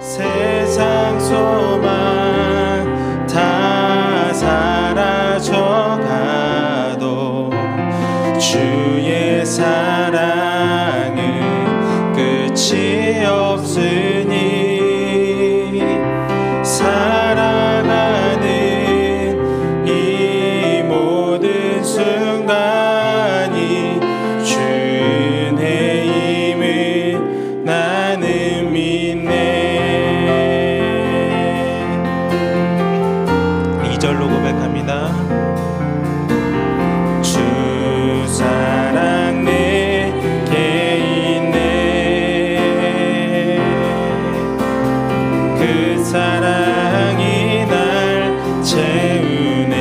세상 소망 다 사라져가도 주의 사랑은 끝이 없으니 살아가는 이 모든 순간이 주 은혜임을 나는 믿네. 2절로 고백합니다. 주 사랑 내게 있네. 그 사랑이 날 채우네.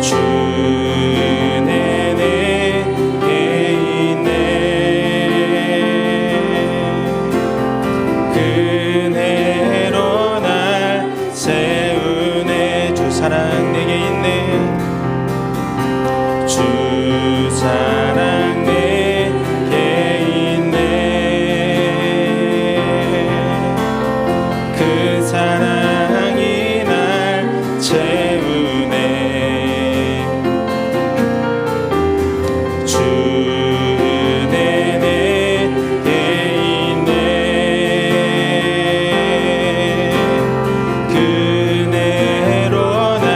주 은혜 내게 있네. 그 은혜로 날 세우네. 주 사랑 내게 있네. 주 사랑 내게 있네. 그 사랑이 날 채우네. 주 은혜 내게 있네. 그 은혜로 날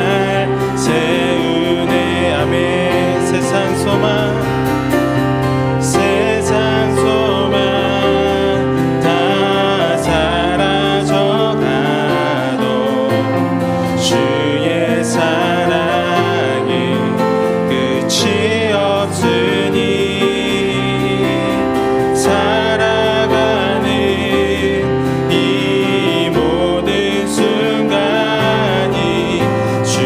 세우네. 아멘. 세상 소망 다 사라져가도 주의 사랑이 끝이 없으니 살아가는 이 모든 순간이 주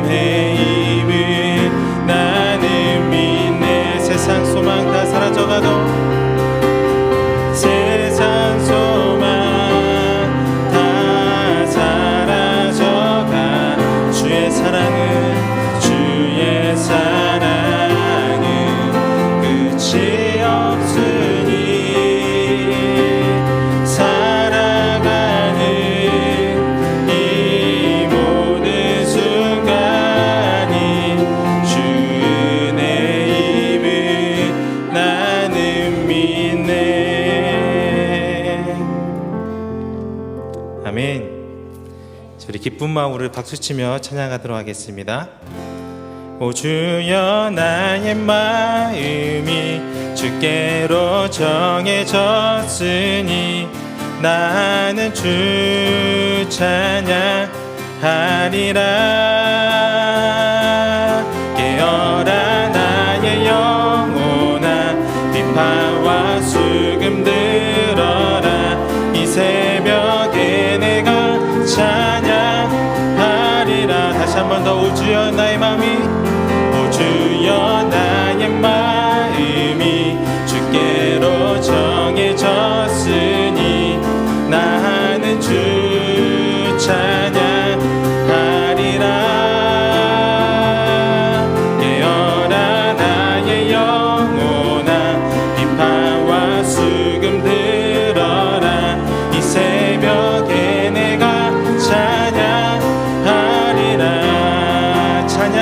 은혜임을 나는 믿네. 세상 소망 다 사라져가도 세상 소망 다 사라져가 주의 사랑은 끝이 없으니 살아가는 이 모든 순간이 주 은혜임을 나는 믿네. 아멘. 우리 기쁜 마음으로 박수치며 찬양하도록 하겠습니다. 오 주여, 나의 마음이 주께로 정해졌으니 나는 주 찬양하리라. 깨어라 나의 영혼아, 비파와 수금 들어라. 이 새벽에 내가 찬양하리라. 다시 한 번 더. 오 주여, 나의 마음이, 오 주여, 나의 마음이 주께로 정해졌으니 나는 주 찬양하리라. 깨어라 나의 영혼아, 비파와 수금 들어라. 이 새벽에 내가 찬양하리라. 찬양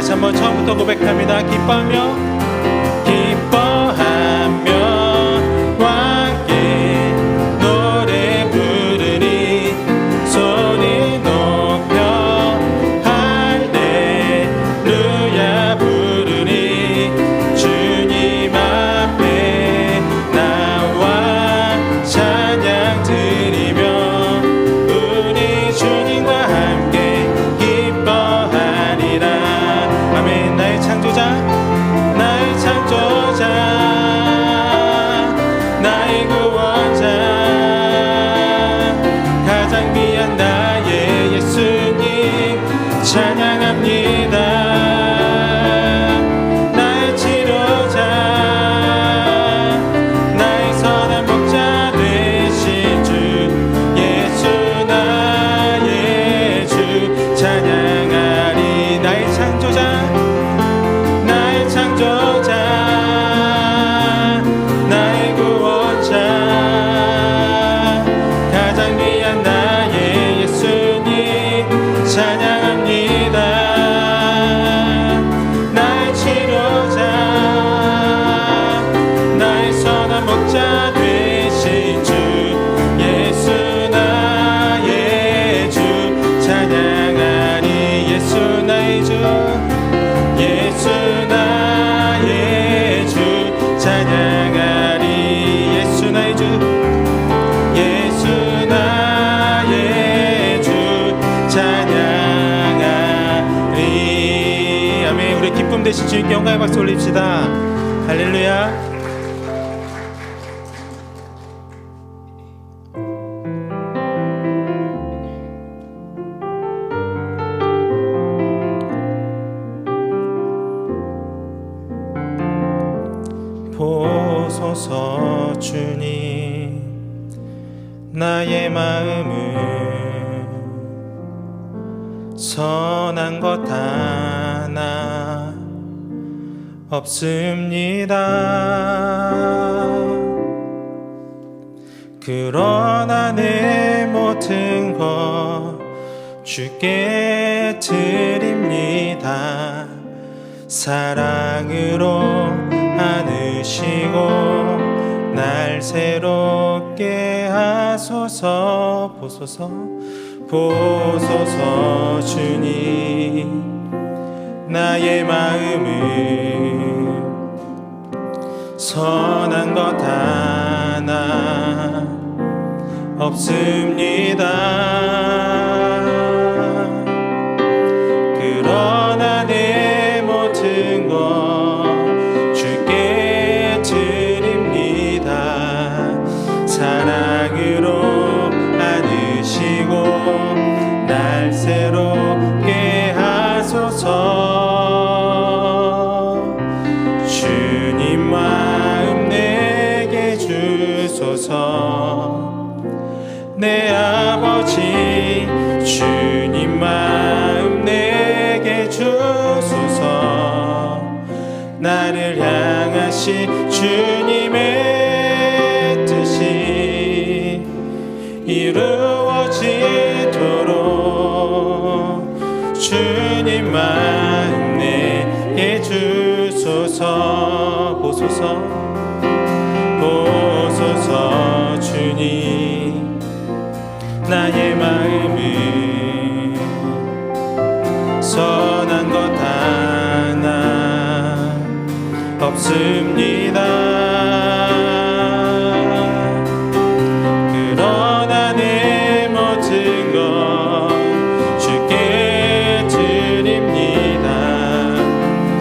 다시 한번 처음부터 고백합니다. 기뻐하며 함께 노래 부르리 소리 높여 할렐루야 부르리 주님 앞에 나와 찬양 드리며 우리 주님과 함께 기뻐하리라. 아멘. 나의 창조자 나의 구원자 가장 귀한 나의 예수님 찬양합니다. 나의 치료자 나의 선한 목자 되신 주 예수 나의 주 찬양하리. 나의 창조자 나의 구원자 가장 귀한 나의 예수님 찬양합니다. 나의 치료자 나의 선한 목자 되신 주 예수 나의 주 찬양하리. 예수 나의 주 예수 나의 주 찬양하리. 예수 나의 주 예수 나의 주 찬양하리. 아멘. 우리 기쁨 되신 주님께 영광의 박수 올립시다. 할렐루야. 보소서 주님 나의 마음은 선한 것 하나 없습니다. 그러나 내 모든 것 주께 드립니다. 사랑으로 안으시고 날 새롭게 하소서. 보소서 주님 나의 마음은 선한 것 하나 없습니다. 그러나 내 모든 것 주께 드립니다. 사랑으로 안으시고 날 새롭게 하소서. 주님 마음 내게 주소서. 내 아버지 주님 마음 내게 주소서. 나를 향하신 주님의 뜻이 이루어지도록 주님 마음 내게 주소서. 보소서 주님 나의 마음은 선한 것 하나 없습니다. 그러나 내 모든 것 주께 드립니다.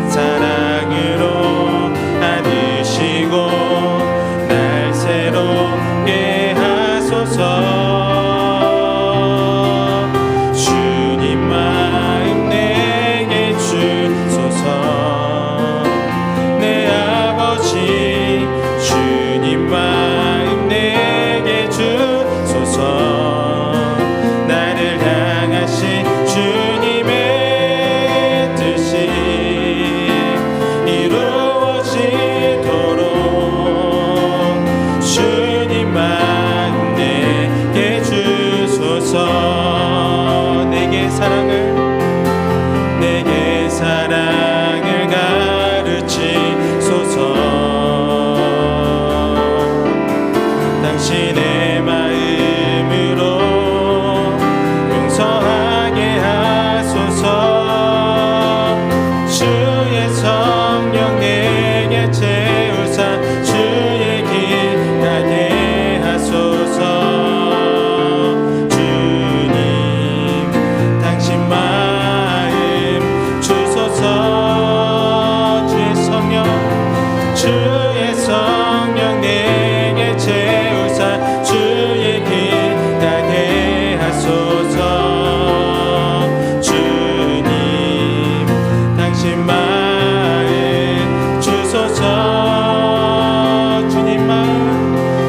사랑으로 안으시고 날 새롭게 하소서. 내 아버지 당신의 마음으로 용서하게 하소서. 주의 성령 내게 채우사 주의 길 가게 하소서. 주님 당신 마음 주소서. 주의 성령 내게 채우사 주의 길 가게 하소서. 주님 당신 마음 주소서.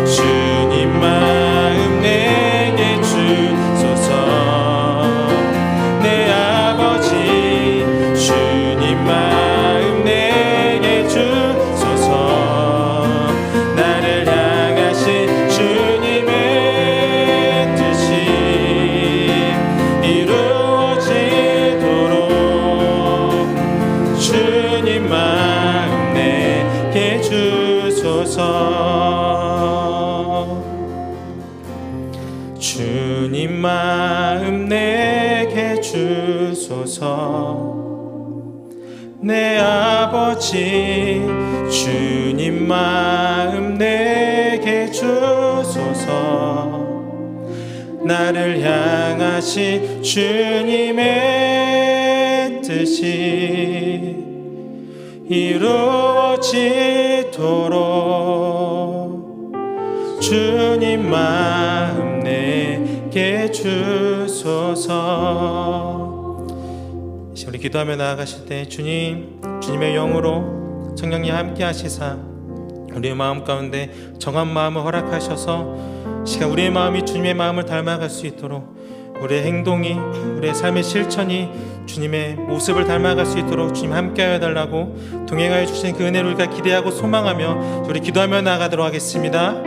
주님 마음 내게 주소서. 내 아버지 주님 마음 내게 주소서. 나를 향하신 주님의 뜻이 이루어지도록 주님 마음 내게 주소서. 주님 마음 내게 주소서. 내 아버지 주님 마음 내게 주소서. 나를 향하신 주님의 뜻이 이루어지도록 주님 마음 내게 주소서. 우리 기도하며 나아가실 때 주님의 영으로 성령님 함께 하시사 우리의 마음 가운데 정한 마음을 허락하셔서 시간 우리의 마음이 주님의 마음을 닮아갈 수 있도록 우리의 행동이 우리의 삶의 실천이 주님의 모습을 닮아갈 수 있도록 주님 함께하여 달라고 동행하여 주신 그 은혜를 우리가 기대하고 소망하며 우리 기도하며 나아가도록 하겠습니다.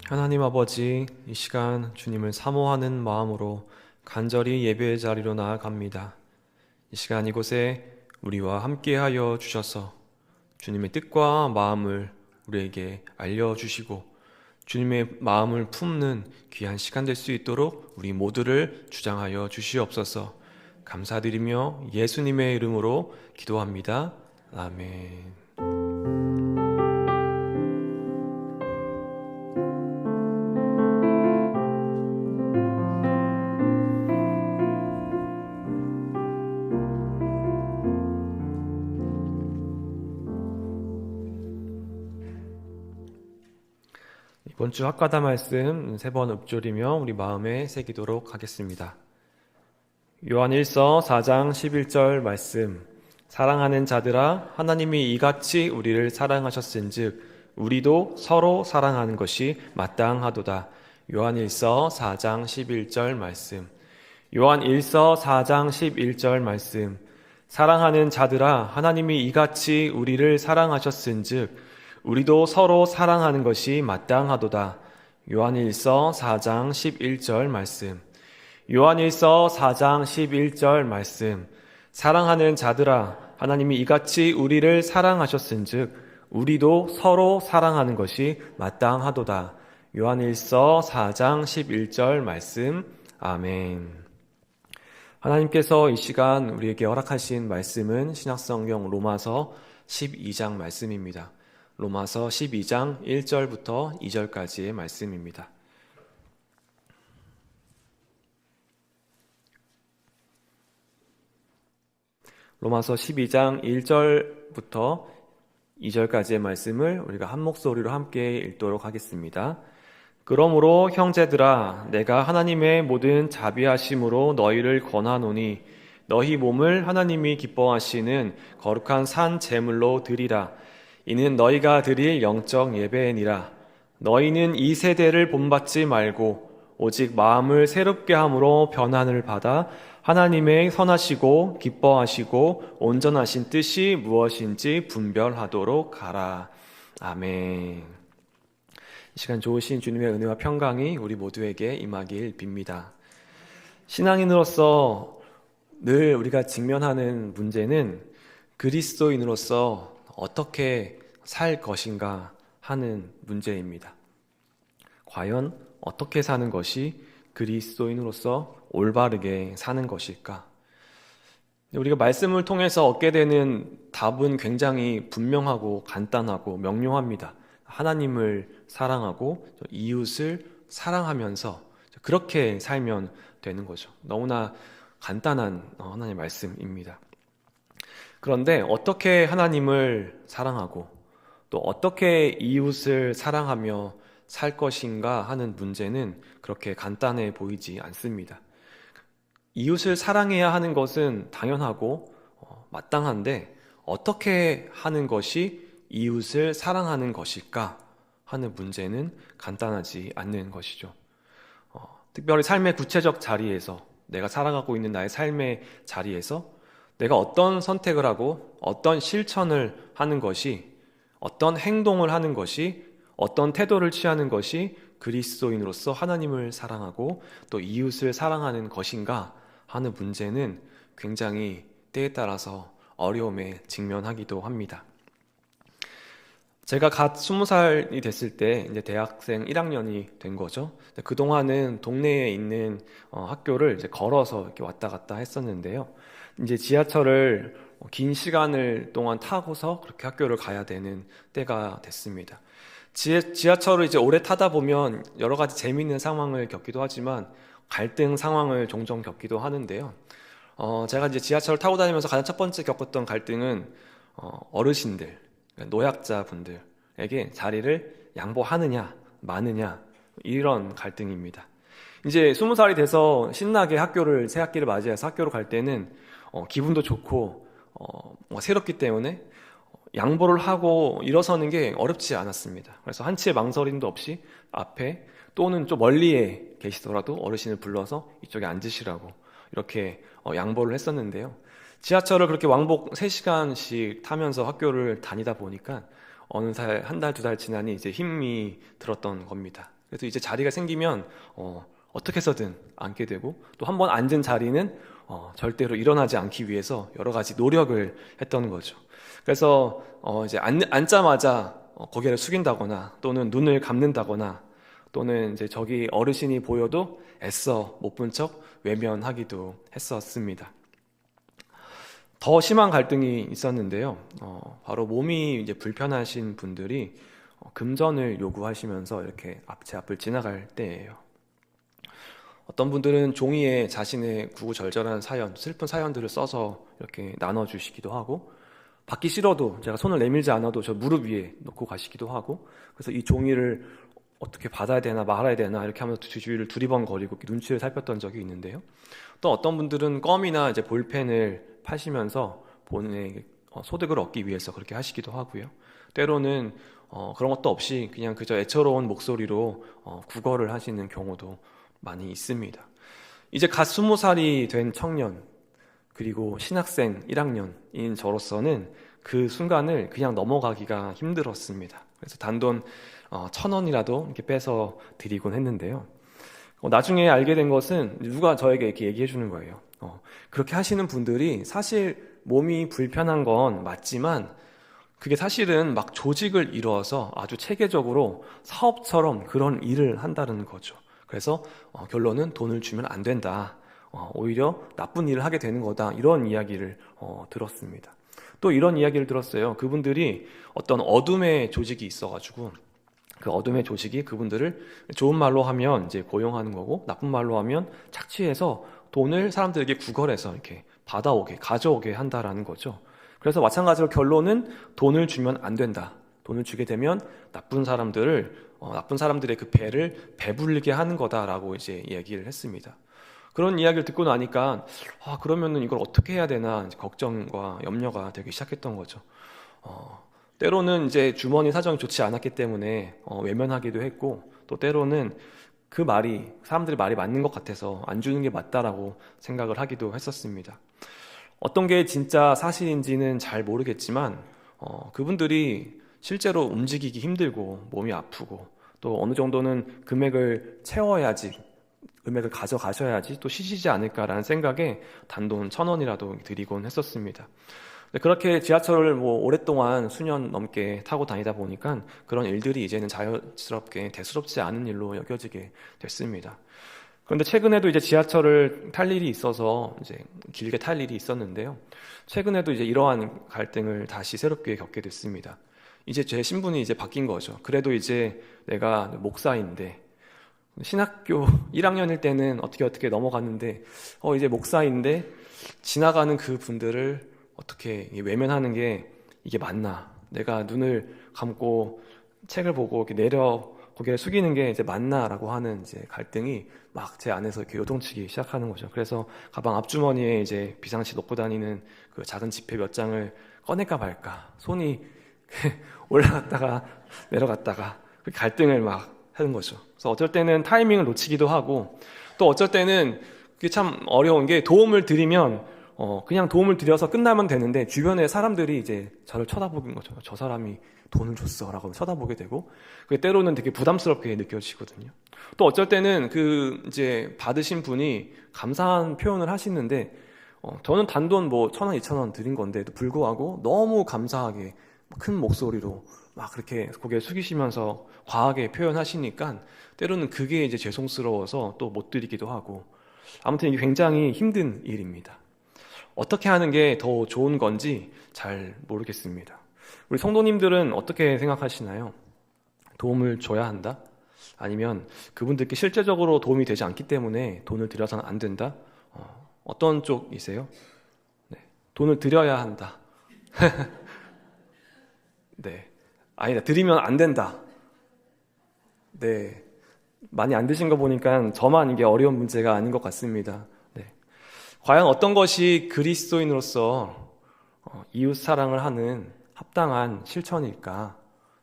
하나님 아버지, 이 시간 주님을 사모하는 마음으로 간절히 예배의 자리로 나아갑니다. 이 시간 이곳에 우리와 함께하여 주셔서 주님의 뜻과 마음을 우리에게 알려주시고 주님의 마음을 품는 귀한 시간 될 수 있도록 우리 모두를 주장하여 주시옵소서. 감사드리며 예수님의 이름으로 기도합니다. 아멘. 이번 주 학과다 말씀 3번 읊조리며 우리 마음에 새기도록 하겠습니다. 요한 1서 4장 11절 말씀. 사랑하는 자들아, 하나님이 이같이 우리를 사랑하셨은즉 우리도 서로 사랑하는 것이 마땅하도다. 요한 1서 4장 11절 말씀. 요한 1서 4장 11절 말씀. 사랑하는 자들아, 하나님이 이같이 우리를 사랑하셨은즉 우리도 서로 사랑하는 것이 마땅하도다. 요한일서 4장 11절 말씀. 요한일서 4장 11절 말씀. 사랑하는 자들아, 하나님이 이같이 우리를 사랑하셨은즉 우리도 서로 사랑하는 것이 마땅하도다. 요한일서 4장 11절 말씀. 아멘. 하나님께서 이 시간 우리에게 허락하신 말씀은 신약성경 로마서 12장 말씀입니다. 로마서 12장 1절부터 2절까지의 말씀입니다. 로마서 12장 1절부터 2절까지의 말씀을 우리가 한 목소리로 함께 읽도록 하겠습니다. 그러므로 형제들아 내가 하나님의 모든 자비하심으로 너희를 권하노니 너희 몸을 하나님이 기뻐하시는 거룩한 산 제물로 드리라. 이는 너희가 드릴 영적 예배니라. 너희는 이 세대를 본받지 말고 오직 마음을 새롭게 함으로 변환을 받아 하나님의 선하시고 기뻐하시고 온전하신 뜻이 무엇인지 분별하도록 하라. 아멘. 이 시간 좋으신 주님의 은혜와 평강이 우리 모두에게 임하길 빕니다. 신앙인으로서 늘 우리가 직면하는 문제는 그리스도인으로서 어떻게 살 것인가 하는 문제입니다. 과연 어떻게 사는 것이 그리스도인으로서 올바르게 사는 것일까? 우리가 말씀을 통해서 얻게 되는 답은 굉장히 분명하고 간단하고 명료합니다. 하나님을 사랑하고 이웃을 사랑하면서 그렇게 살면 되는 거죠. 너무나 간단한 하나님의 말씀입니다. 그런데 어떻게 하나님을 사랑하고 또 어떻게 이웃을 사랑하며 살 것인가 하는 문제는 그렇게 간단해 보이지 않습니다. 이웃을 사랑해야 하는 것은 당연하고 마땅한데 어떻게 하는 것이 이웃을 사랑하는 것일까 하는 문제는 간단하지 않는 것이죠. 특별히 삶의 구체적 자리에서 내가 살아가고 있는 나의 삶의 자리에서 내가 어떤 선택을 하고 어떤 실천을 하는 것이 어떤 행동을 하는 것이 어떤 태도를 취하는 것이 그리스도인으로서 하나님을 사랑하고 또 이웃을 사랑하는 것인가 하는 문제는 굉장히 때에 따라서 어려움에 직면하기도 합니다. 제가 갓 20살이 됐을 때 이제 대학생 1학년이 된 거죠. 그동안은 동네에 있는 학교를 이제 걸어서 이렇게 왔다 갔다 했었는데요. 이제 지하철을 긴 시간을 동안 타고서 그렇게 학교를 가야 되는 때가 됐습니다. 지하철을 이제 오래 타다 보면 여러 가지 재미있는 상황을 겪기도 하지만 갈등 상황을 종종 겪기도 하는데요. 제가 이제 지하철을 타고 다니면서 가장 첫 번째 겪었던 갈등은 어르신들, 노약자분들에게 자리를 양보하느냐 마느냐 이런 갈등입니다. 이제 20살이 돼서 신나게 새 학기를 맞이해서 학교로 갈 때는 기분도 좋고 새롭기 때문에 양보를 하고 일어서는 게 어렵지 않았습니다. 그래서 한치의 망설임도 없이 앞에 또는 좀 멀리에 계시더라도 어르신을 불러서 이쪽에 앉으시라고 이렇게 양보를 했었는데요. 지하철을 그렇게 왕복 3시간씩 타면서 학교를 다니다 보니까 어느새 한 달, 2달 지나니 이제 힘이 들었던 겁니다. 그래서 이제 자리가 생기면 어떻게 해서든 앉게 되고 또 한 번 앉은 자리는 절대로 일어나지 않기 위해서 여러 가지 노력을 했던 거죠. 그래서 이제 앉자마자 고개를 숙인다거나 또는 눈을 감는다거나 또는 이제 저기 어르신이 보여도 애써 못 본 척 외면하기도 했었습니다. 더 심한 갈등이 있었는데요. 바로 몸이 이제 불편하신 분들이 금전을 요구하시면서 이렇게 제 앞을 지나갈 때예요. 어떤 분들은 종이에 자신의 구구절절한 사연, 슬픈 사연들을 써서 이렇게 나눠주시기도 하고 받기 싫어도 제가 손을 내밀지 않아도 저 무릎 위에 놓고 가시기도 하고 그래서 이 종이를 어떻게 받아야 되나 말아야 되나 이렇게 하면서 주위를 두리번거리고 눈치를 살폈던 적이 있는데요. 또 어떤 분들은 껌이나 이제 볼펜을 파시면서 본인의 소득을 얻기 위해서 그렇게 하시기도 하고요. 때로는 그런 것도 없이 그냥 그저 애처로운 목소리로 구걸을 하시는 경우도 많이 있습니다. 이제 갓 20살이 된 청년 그리고 신학생 1학년인 저로서는 그 순간을 그냥 넘어가기가 힘들었습니다. 그래서 단돈 1,000원이라도 이렇게 빼서 드리곤 했는데요. 나중에 알게 된 것은 누가 저에게 이렇게 얘기해 주는 거예요. 그렇게 하시는 분들이 사실 몸이 불편한 건 맞지만 그게 사실은 막 조직을 이루어서 아주 체계적으로 사업처럼 그런 일을 한다는 거죠. 그래서 결론은 돈을 주면 안 된다. 오히려 나쁜 일을 하게 되는 거다. 이런 이야기를 들었습니다. 또 이런 이야기를 들었어요. 그분들이 어떤 어둠의 조직이 있어가지고 그 어둠의 조직이 그분들을 좋은 말로 하면 이제 고용하는 거고 나쁜 말로 하면 착취해서 돈을 사람들에게 구걸해서 이렇게 받아오게, 가져오게 한다라는 거죠. 그래서 마찬가지로 결론은 돈을 주면 안 된다. 돈을 주게 되면 나쁜 사람들의 그 배를 배불리게 하는 거다라고 이제 얘기를 했습니다. 그런 이야기를 듣고 나니까 그러면은 이걸 어떻게 해야 되나 이제 걱정과 염려가 되기 시작했던 거죠. 때로는 이제 주머니 사정이 좋지 않았기 때문에 외면하기도 했고, 또 때로는 그 말이 사람들이 말이 맞는 것 같아서 안 주는 게 맞다라고 생각을 하기도 했었습니다. 어떤 게 진짜 사실인지는 잘 모르겠지만 그분들이 실제로 움직이기 힘들고 몸이 아프고 또 어느 정도는 금액을 채워야지, 금액을 가져가셔야지 또 쉬시지 않을까라는 생각에 단돈 1,000원이라도 드리곤 했었습니다. 그렇게 지하철을 오랫동안 수년 넘게 타고 다니다 보니까 그런 일들이 이제는 자연스럽게 대수롭지 않은 일로 여겨지게 됐습니다. 그런데 최근에도 이제 지하철을 탈 일이 있어서 이제 길게 탈 일이 있었는데요. 최근에도 이제 이러한 갈등을 다시 새롭게 겪게 됐습니다. 이제 제 신분이 이제 바뀐 거죠. 그래도 이제 내가 목사인데, 신학교 1학년일 때는 어떻게 넘어갔는데 이제 목사인데 지나가는 그 분들을 어떻게 외면하는 게 이게 맞나? 내가 눈을 감고 책을 보고 이렇게 고개를 숙이는 게 이제 맞나라고 하는 이제 갈등이 막 제 안에서 이렇게 요동치기 시작하는 거죠. 그래서 가방 앞주머니에 이제 비상시 놓고 다니는 그 작은 지폐 몇 장을 꺼낼까 말까, 손이 올라갔다가 내려갔다가 그 갈등을 막 하는 거죠. 그래서 어쩔 때는 타이밍을 놓치기도 하고, 또 어쩔 때는 그게 참 어려운 게 도움을 드리면 그냥 도움을 드려서 끝나면 되는데 주변에 사람들이 이제 저를 쳐다보는 거죠. 저 사람이 돈을 줬어라고 쳐다보게 되고, 그게 때로는 되게 부담스럽게 느껴지거든요. 또 어쩔 때는 그 이제 받으신 분이 감사한 표현을 하시는데 저는 단돈 1,000원, 2,000원 드린 건데도 불구하고 너무 감사하게 큰 목소리로 막 그렇게 고개 숙이시면서 과하게 표현하시니까 때로는 그게 이제 죄송스러워서 또 못 드리기도 하고, 아무튼 이게 굉장히 힘든 일입니다. 어떻게 하는 게 더 좋은 건지 잘 모르겠습니다. 우리 성도님들은 어떻게 생각하시나요? 도움을 줘야 한다? 아니면 그분들께 실제적으로 도움이 되지 않기 때문에 돈을 드려서는 안 된다? 어떤 쪽이세요? 네, 돈을 드려야 한다. 네, 아니다, 드리면 안 된다. 네, 많이 안 드신 거 보니까 저만 이게 어려운 문제가 아닌 것 같습니다. 네, 과연 어떤 것이 그리스도인으로서 이웃 사랑을 하는 합당한 실천일까?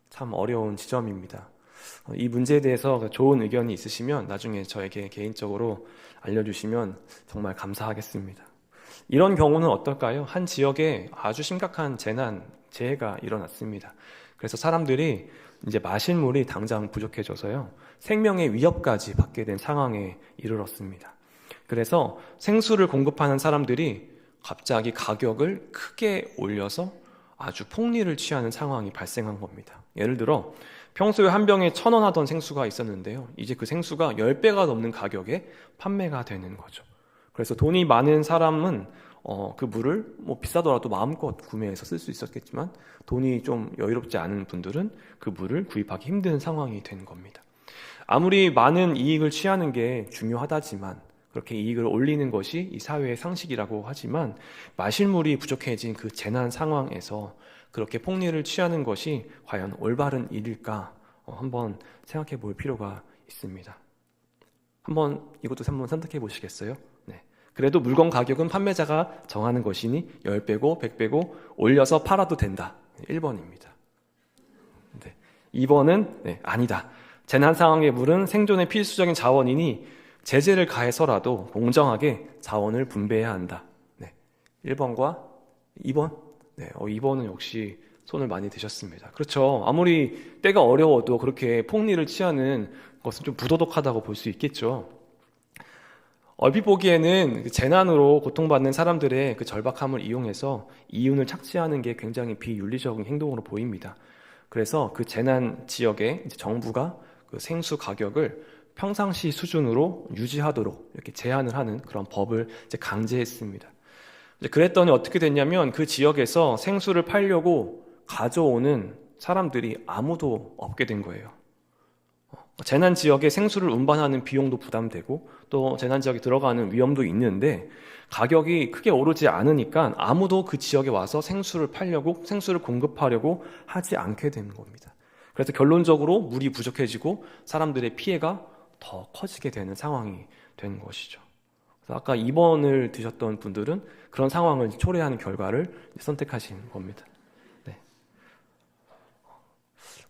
참 어려운 지점입니다. 이 문제에 대해서 좋은 의견이 있으시면 나중에 저에게 개인적으로 알려주시면 정말 감사하겠습니다. 이런 경우는 어떨까요? 한 지역에 아주 심각한 재해가 일어났습니다. 그래서 사람들이 이제 마실 물이 당장 부족해져서요, 생명의 위협까지 받게 된 상황에 이르렀습니다. 그래서 생수를 공급하는 사람들이 갑자기 가격을 크게 올려서 아주 폭리를 취하는 상황이 발생한 겁니다. 예를 들어 평소에 한 병에 1,000원 하던 생수가 있었는데요, 이제 그 생수가 10배가 넘는 가격에 판매가 되는 거죠. 그래서 돈이 많은 사람은 그 물을 비싸더라도 마음껏 구매해서 쓸 수 있었겠지만, 돈이 좀 여유롭지 않은 분들은 그 물을 구입하기 힘든 상황이 된 겁니다. 아무리 많은 이익을 취하는 게 중요하다지만, 그렇게 이익을 올리는 것이 이 사회의 상식이라고 하지만, 마실 물이 부족해진 그 재난 상황에서 그렇게 폭리를 취하는 것이 과연 올바른 일일까 한번 생각해 볼 필요가 있습니다. 이것도 한번 선택해 보시겠어요? 네. 그래도 물건 가격은 판매자가 정하는 것이니 10배고 100배고 올려서 팔아도 된다. 1번입니다. 네. 2번은 아니다. 재난 상황의 물은 생존의 필수적인 자원이니 제재를 가해서라도 공정하게 자원을 분배해야 한다. 네. 1번과 2번? 네, 2번은 역시 손을 많이 드셨습니다. 그렇죠. 아무리 때가 어려워도 그렇게 폭리를 취하는 것은 좀 부도덕하다고 볼 수 있겠죠. 얼핏 보기에는 재난으로 고통받는 사람들의 그 절박함을 이용해서 이윤을 착취하는 게 굉장히 비윤리적인 행동으로 보입니다. 그래서 그 재난 지역에 이제 정부가 그 생수 가격을 평상시 수준으로 유지하도록 이렇게 제한을 하는 그런 법을 이제 강제했습니다. 그랬더니 어떻게 됐냐면 그 지역에서 생수를 팔려고 가져오는 사람들이 아무도 없게 된 거예요. 재난 지역에 생수를 운반하는 비용도 부담되고 또 재난 지역에 들어가는 위험도 있는데 가격이 크게 오르지 않으니까 아무도 그 지역에 와서 생수를 공급하려고 하지 않게 되는 겁니다. 그래서 결론적으로 물이 부족해지고 사람들의 피해가 더 커지게 되는 상황이 된 것이죠. 그래서 아까 2번을 드셨던 분들은 그런 상황을 초래하는 결과를 선택하신 겁니다. 네.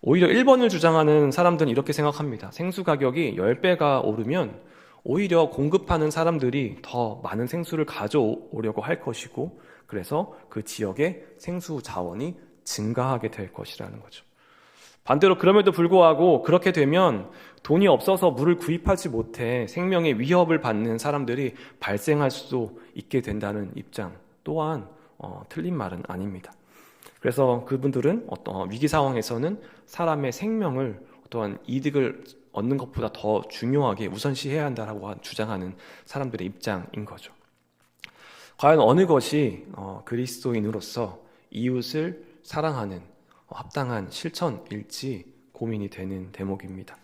오히려 1번을 주장하는 사람들은 이렇게 생각합니다. 생수 가격이 10배가 오르면 오히려 공급하는 사람들이 더 많은 생수를 가져오려고 할 것이고 그래서 그 지역의 생수 자원이 증가하게 될 것이라는 거죠. 반대로 그럼에도 불구하고 그렇게 되면 돈이 없어서 물을 구입하지 못해 생명의 위협을 받는 사람들이 발생할 수도 있게 된다는 입장 또한 틀린 말은 아닙니다. 그래서 그분들은 어떤 위기 상황에서는 사람의 생명을 어떠한 이득을 얻는 것보다 더 중요하게 우선시해야 한다라고 주장하는 사람들의 입장인 거죠. 과연 어느 것이 그리스도인으로서 이웃을 사랑하는 합당한 실천일지 고민이 되는 대목입니다.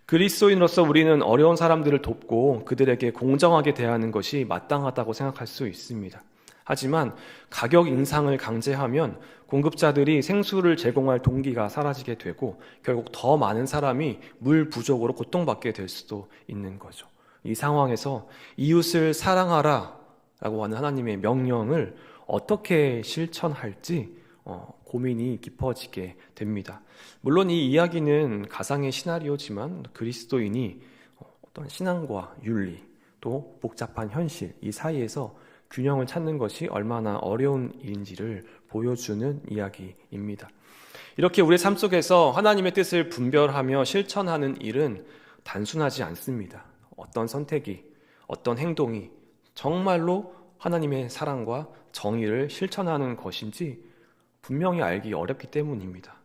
그리스도인으로서 우리는 어려운 사람들을 돕고 그들에게 공정하게 대하는 것이 마땅하다고 생각할 수 있습니다. 하지만 가격 인상을 강제하면 공급자들이 생수를 제공할 동기가 사라지게 되고 결국 더 많은 사람이 물 부족으로 고통받게 될 수도 있는 거죠. 이 상황에서 이웃을 사랑하라 라고 하는 하나님의 명령을 어떻게 실천할지 고민이 깊어지게 됩니다. 물론 이 이야기는 가상의 시나리오지만 그리스도인이 어떤 신앙과 윤리 또 복잡한 현실 이 사이에서 균형을 찾는 것이 얼마나 어려운 일인지를 보여주는 이야기입니다. 이렇게 우리의 삶 속에서 하나님의 뜻을 분별하며 실천하는 일은 단순하지 않습니다. 어떤 선택이, 어떤 행동이 정말로 하나님의 사랑과 정의를 실천하는 것인지 분명히 알기 어렵기 때문입니다.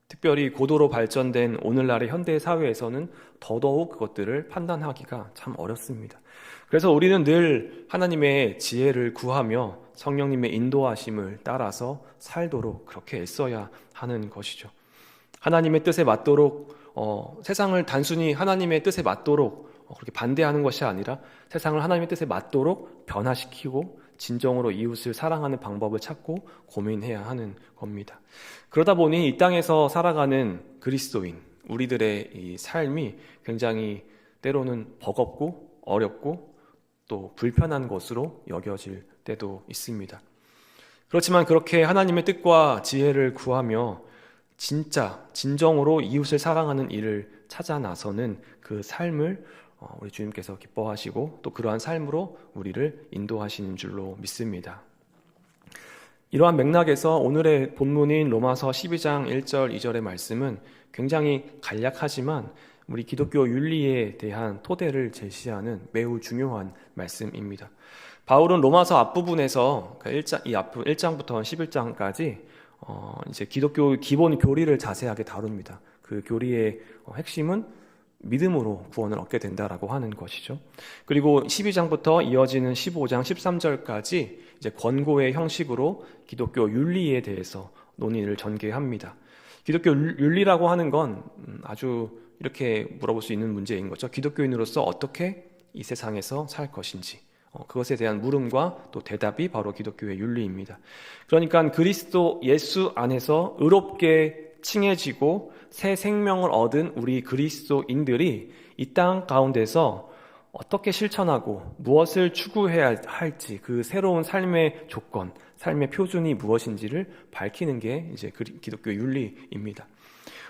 특별히 고도로 발전된 오늘날의 현대 사회에서는 더더욱 그것들을 판단하기가 참 어렵습니다. 그래서 우리는 늘 하나님의 지혜를 구하며 성령님의 인도하심을 따라서 살도록 그렇게 애써야 하는 것이죠. 하나님의 뜻에 맞도록 세상을 단순히 하나님의 뜻에 맞도록 그렇게 반대하는 것이 아니라 세상을 하나님의 뜻에 맞도록 변화시키고 진정으로 이웃을 사랑하는 방법을 찾고 고민해야 하는 겁니다. 그러다 보니 이 땅에서 살아가는 그리스도인, 우리들의 이 삶이 굉장히 때로는 버겁고 어렵고 또 불편한 것으로 여겨질 때도 있습니다. 그렇지만 그렇게 하나님의 뜻과 지혜를 구하며 진정으로 이웃을 사랑하는 일을 찾아 나서는 그 삶을 우리 주님께서 기뻐하시고 또 그러한 삶으로 우리를 인도하시는 줄로 믿습니다. 이러한 맥락에서 오늘의 본문인 로마서 12장 1절 2절의 말씀은 굉장히 간략하지만 우리 기독교 윤리에 대한 토대를 제시하는 매우 중요한 말씀입니다. 바울은 로마서 앞부분에서 1장부터 11장까지 이제 기독교 기본 교리를 자세하게 다룹니다. 그 교리의 핵심은 믿음으로 구원을 얻게 된다라고 하는 것이죠. 그리고 12장부터 이어지는 15장 13절까지 이제 권고의 형식으로 기독교 윤리에 대해서 논의를 전개합니다. 기독교 윤리라고 하는 건 아주 이렇게 물어볼 수 있는 문제인 거죠. 기독교인으로서 어떻게 이 세상에서 살 것인지 그것에 대한 물음과 또 대답이 바로 기독교의 윤리입니다. 그러니까 그리스도 예수 안에서 의롭게 칭해지고 새 생명을 얻은 우리 그리스도인들이 이 땅 가운데서 어떻게 실천하고 무엇을 추구해야 할지 그 새로운 삶의 조건, 삶의 표준이 무엇인지를 밝히는 게 이제 기독교 윤리입니다.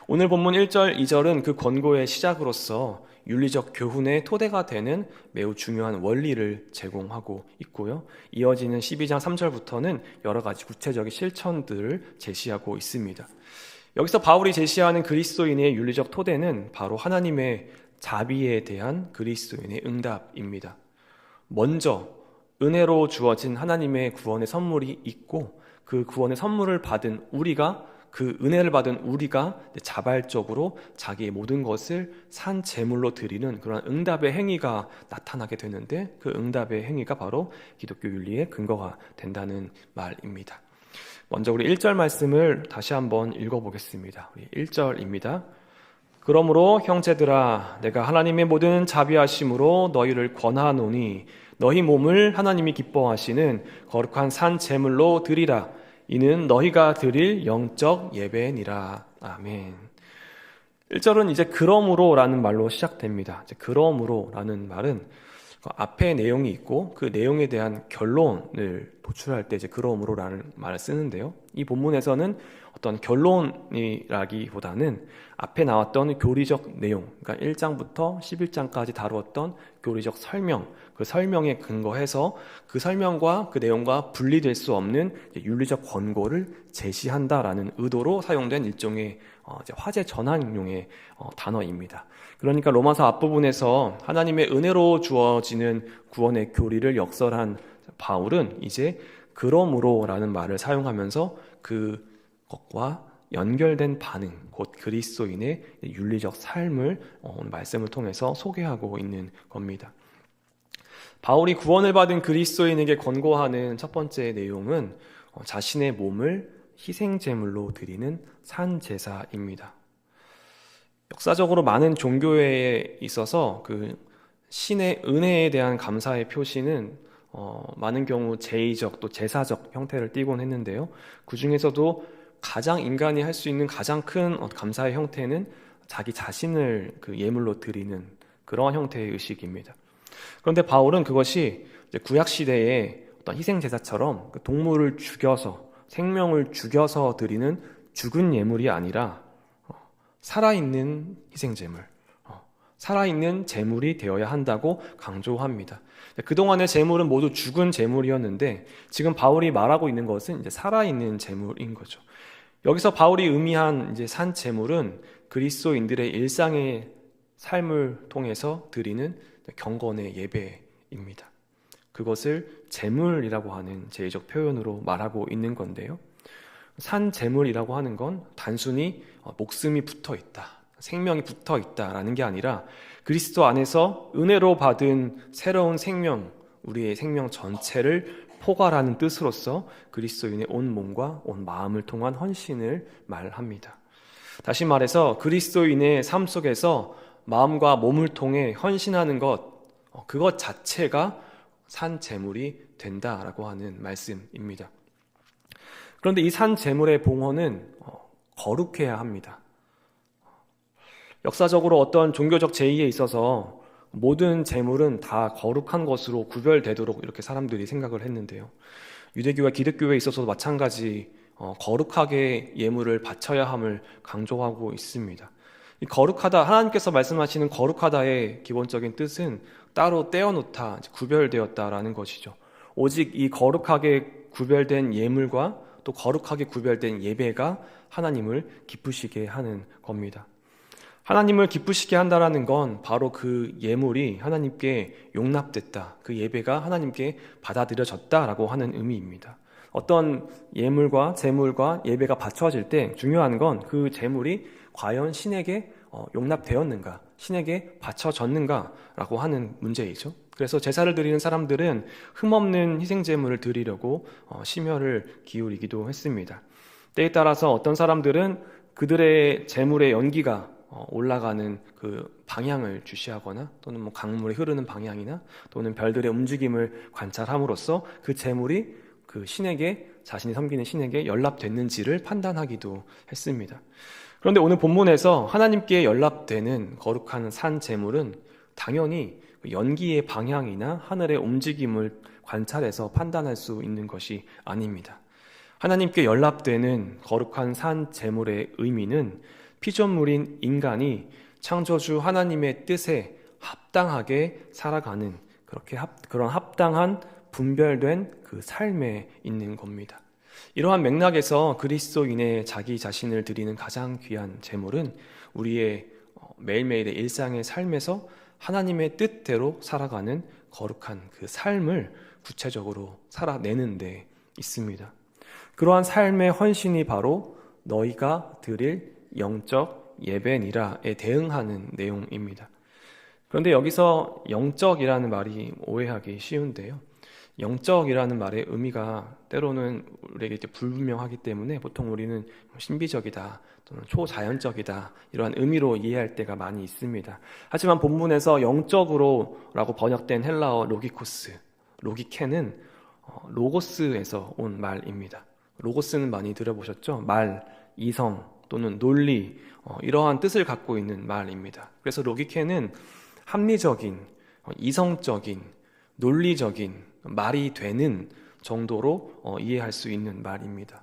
오늘 본문 1절, 2절은 그 권고의 시작으로서 윤리적 교훈의 토대가 되는 매우 중요한 원리를 제공하고 있고요. 이어지는 12장 3절부터는 여러 가지 구체적인 실천들을 제시하고 있습니다. 여기서 바울이 제시하는 그리스도인의 윤리적 토대는 바로 하나님의 자비에 대한 그리스도인의 응답입니다. 먼저 은혜로 주어진 하나님의 구원의 선물이 있고 그 구원의 선물을 받은 우리가 그 은혜를 받은 우리가 자발적으로 자기의 모든 것을 산 제물로 드리는 그런 응답의 행위가 나타나게 되는데 그 응답의 행위가 바로 기독교 윤리의 근거가 된다는 말입니다. 먼저 우리 1절 말씀을 다시 한번 읽어보겠습니다. 우리 1절입니다. 그러므로 형제들아, 내가 하나님의 모든 자비하심으로 너희를 권하노니 너희 몸을 하나님이 기뻐하시는 거룩한 산 제물로 드리라. 이는 너희가 드릴 영적 예배니라. 아멘. 1절은 이제 그러므로라는 말로 시작됩니다. 이제 그러므로라는 말은 앞에 내용이 있고 그 내용에 대한 결론을 도출할 때 이제 그러므로라는 말을 쓰는데요. 이 본문에서는 어떤 결론이라기보다는 앞에 나왔던 교리적 내용, 그러니까 1장부터 11장까지 다루었던 교리적 설명, 그 설명에 근거해서 그 설명과 그 내용과 분리될 수 없는 윤리적 권고를 제시한다라는 의도로 사용된 일종의 이제 화제 전환용의 단어입니다. 그러니까 로마서 앞부분에서 하나님의 은혜로 주어지는 구원의 교리를 역설한 바울은 이제 그러므로라는 말을 사용하면서 그것과 연결된 반응, 곧 그리스도인의 윤리적 삶을 오늘 말씀을 통해서 소개하고 있는 겁니다. 바울이 구원을 받은 그리스도인에게 권고하는 첫 번째 내용은 자신의 몸을 희생제물로 드리는 산제사입니다. 역사적으로 많은 종교에 있어서 그 신의 은혜에 대한 감사의 표시는 많은 경우 제의적 또 제사적 형태를 띠곤 했는데요. 그 중에서도 가장 인간이 할 수 있는 가장 큰 감사의 형태는 자기 자신을 그 예물로 드리는 그러한 형태의 의식입니다. 그런데 바울은 그것이 구약 시대의 어떤 희생 제사처럼 동물을 죽여서 생명을 죽여서 드리는 죽은 예물이 아니라 살아있는 희생제물, 살아있는 제물이 되어야 한다고 강조합니다. 그동안의 제물은 모두 죽은 제물이었는데 지금 바울이 말하고 있는 것은 이제 살아있는 제물인 거죠. 여기서 바울이 의미한 이제 산 제물은 그리스도인들의 일상의 삶을 통해서 드리는 경건의 예배입니다. 그것을 제물이라고 하는 제의적 표현으로 말하고 있는 건데요. 산 제물이라고 하는 건 단순히 목숨이 붙어 있다, 생명이 붙어 있다라는 게 아니라 그리스도 안에서 은혜로 받은 새로운 생명, 우리의 생명 전체를 포괄하는 뜻으로서 그리스도인의 온 몸과 온 마음을 통한 헌신을 말합니다. 다시 말해서 그리스도인의 삶 속에서 마음과 몸을 통해 헌신하는 것, 그것 자체가 산 제물이 된다라고 하는 말씀입니다. 그런데 이 산 제물의 봉헌은 거룩해야 합니다. 역사적으로 어떤 종교적 제의에 있어서 모든 제물은 다 거룩한 것으로 구별되도록 이렇게 사람들이 생각을 했는데요. 유대교와 기독교에 있어서도 마찬가지 거룩하게 예물을 바쳐야 함을 강조하고 있습니다. 이 거룩하다, 하나님께서 말씀하시는 거룩하다의 기본적인 뜻은 따로 떼어놓다, 구별되었다라는 것이죠. 오직 이 거룩하게 구별된 예물과 또 거룩하게 구별된 예배가 하나님을 기쁘시게 하는 겁니다. 하나님을 기쁘시게 한다라는 건 바로 그 예물이 하나님께 용납됐다, 그 예배가 하나님께 받아들여졌다라고 하는 의미입니다. 어떤 예물과 제물과 예배가 바쳐질 때 중요한 건 그 제물이 과연 신에게 용납되었는가, 신에게 바쳐졌는가라고 하는 문제이죠. 그래서 제사를 드리는 사람들은 흠없는 희생제물을 드리려고 심혈을 기울이기도 했습니다. 때에 따라서 어떤 사람들은 그들의 제물의 연기가 올라가는 그 방향을 주시하거나 또는 뭐 강물이 흐르는 방향이나 또는 별들의 움직임을 관찰함으로써 그 제물이 그 신에게, 자신이 섬기는 신에게 연락됐는지를 판단하기도 했습니다. 그런데 오늘 본문에서 하나님께 연락되는 거룩한 산 제물은 당연히 연기의 방향이나 하늘의 움직임을 관찰해서 판단할 수 있는 것이 아닙니다. 하나님께 연락되는 거룩한 산 제물의 의미는 피조물인 인간이 창조주 하나님의 뜻에 합당하게 살아가는 그런 합당한 분별된 그 삶에 있는 겁니다. 이러한 맥락에서 그리스도인의 자기 자신을 드리는 가장 귀한 제물은 우리의 매일매일의 일상의 삶에서 하나님의 뜻대로 살아가는 거룩한 그 삶을 구체적으로 살아내는 데 있습니다. 그러한 삶의 헌신이 바로 너희가 드릴 영적 예배니라에 대응하는 내용입니다. 그런데 여기서 영적이라는 말이 오해하기 쉬운데요. 영적이라는 말의 의미가 때로는 우리에게 이제 불분명하기 때문에 보통 우리는 신비적이다 또는 초자연적이다 이러한 의미로 이해할 때가 많이 있습니다. 하지만 본문에서 영적으로라고 번역된 헬라어 로기코스, 로기케는 로고스에서 온 말입니다. 로고스는 많이 들어보셨죠? 말, 이성 또는 논리 이러한 뜻을 갖고 있는 말입니다. 그래서 로기케는 합리적인, 이성적인, 논리적인 말이 되는 정도로 이해할 수 있는 말입니다.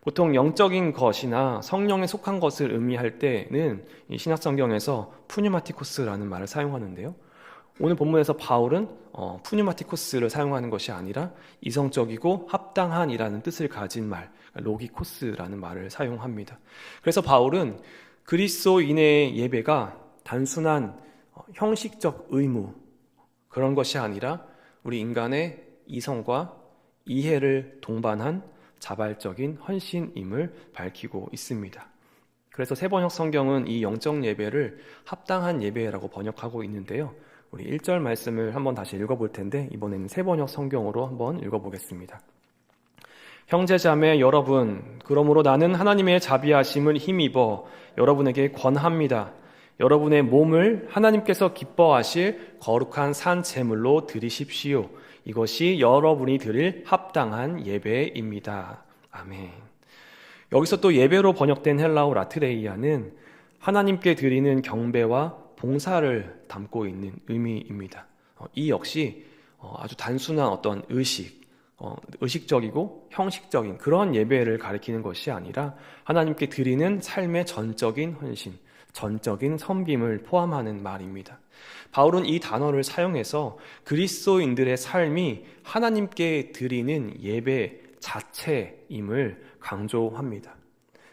보통 영적인 것이나 성령에 속한 것을 의미할 때는 이 신약성경에서 푸뉴마티코스라는 말을 사용하는데요. 오늘 본문에서 바울은 푸뉴마티코스를 사용하는 것이 아니라 이성적이고 합당한이라는 뜻을 가진 말, 로기코스라는 말을 사용합니다. 그래서 바울은 그리스도인의 예배가 단순한 형식적 의무, 그런 것이 아니라 우리 인간의 이성과 이해를 동반한 자발적인 헌신임을 밝히고 있습니다. 그래서 세번역 성경은 이 영적 예배를 합당한 예배라고 번역하고 있는데요. 우리 1절 말씀을 한번 다시 읽어볼 텐데 이번에는 세번역 성경으로 한번 읽어보겠습니다. 형제자매 여러분, 그러므로 나는 하나님의 자비하심을 힘입어 여러분에게 권합니다. 여러분의 몸을 하나님께서 기뻐하실 거룩한 산 제물로 드리십시오. 이것이 여러분이 드릴 합당한 예배입니다. 아멘. 여기서 또 예배로 번역된 헬라어 라트레이아는 하나님께 드리는 경배와 봉사를 담고 있는 의미입니다. 이 역시 아주 단순한 어떤 의식적이고 형식적인 그런 예배를 가리키는 것이 아니라 하나님께 드리는 삶의 전적인 헌신, 전적인 섬김을 포함하는 말입니다. 바울은 이 단어를 사용해서 그리스도인들의 삶이 하나님께 드리는 예배 자체임을 강조합니다.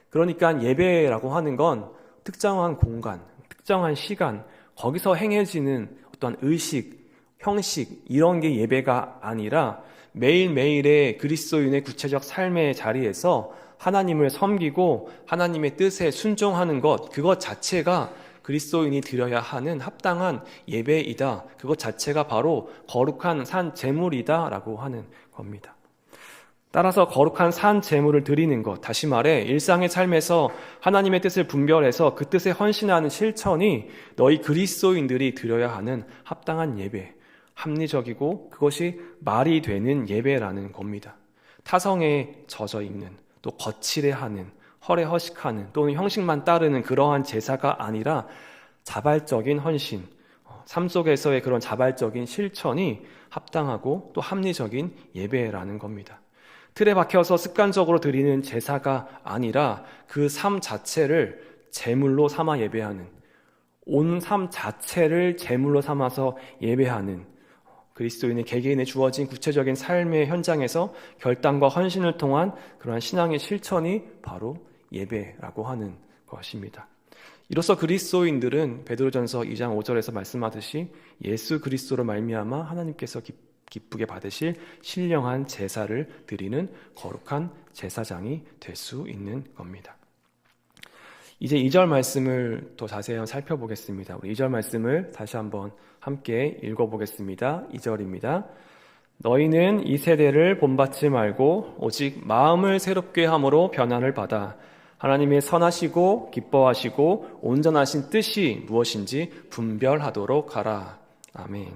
그러니까 예배라고 하는 건 특정한 공간, 특정한 시간, 거기서 행해지는 어떤 의식, 형식 이런 게 예배가 아니라 매일매일의 그리스도인의 구체적 삶의 자리에서 하나님을 섬기고 하나님의 뜻에 순종하는 것, 그것 자체가 그리스도인이 드려야 하는 합당한 예배이다. 그것 자체가 바로 거룩한 산 제물이다 라고 하는 겁니다. 따라서 거룩한 산 제물을 드리는 것, 다시 말해 일상의 삶에서 하나님의 뜻을 분별해서 그 뜻에 헌신하는 실천이 너희 그리스도인들이 드려야 하는 합당한 예배, 합리적이고 그것이 말이 되는 예배라는 겁니다. 타성에 젖어 있는, 또 거칠해하는, 허례허식하는 또는 형식만 따르는 그러한 제사가 아니라 자발적인 헌신, 삶 속에서의 그런 자발적인 실천이 합당하고 또 합리적인 예배라는 겁니다. 틀에 박혀서 습관적으로 드리는 제사가 아니라 그 삶 자체를 제물로 삼아 예배하는, 온 삶 자체를 제물로 삼아서 예배하는 그리스도인의 개개인에 주어진 구체적인 삶의 현장에서 결단과 헌신을 통한 그러한 신앙의 실천이 바로 예배라고 하는 것입니다. 이로써 그리스도인들은 베드로전서 2장 5절에서 말씀하듯이 예수 그리스도로 말미암아 하나님께서 기쁘게 받으실 신령한 제사를 드리는 거룩한 제사장이 될 수 있는 겁니다. 이제 2절 말씀을 더 자세히 살펴보겠습니다. 우리 2절 말씀을 다시 한번 함께 읽어보겠습니다. 2절입니다. 너희는 이 세대를 본받지 말고 오직 마음을 새롭게 함으로 변화를 받아 하나님의 선하시고 기뻐하시고 온전하신 뜻이 무엇인지 분별하도록 하라. 아멘.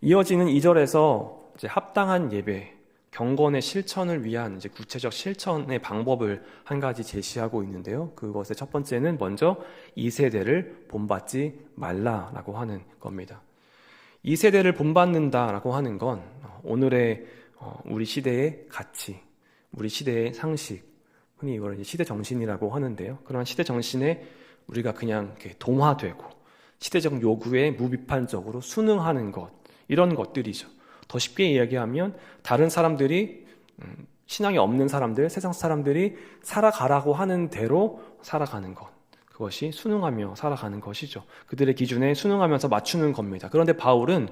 이어지는 2절에서 이제 합당한 예배, 경건의 실천을 위한 이제 구체적 실천의 방법을 한 가지 제시하고 있는데요. 그것의 첫 번째는 먼저 이 세대를 본받지 말라라고 하는 겁니다. 이 세대를 본받는다라고 하는 건 오늘의 우리 시대의 가치, 우리 시대의 상식, 흔히 이걸 이제 시대 정신이라고 하는데요. 그런 시대 정신에 우리가 그냥 이렇게 동화되고 시대적 요구에 무비판적으로 순응하는 것, 이런 것들이죠. 더 쉽게 이야기하면 다른 사람들이 신앙이 없는 사람들, 세상 사람들이 살아가라고 하는 대로 살아가는 것, 그것이 순응하며 살아가는 것이죠. 그들의 기준에 순응하면서 맞추는 겁니다. 그런데 바울은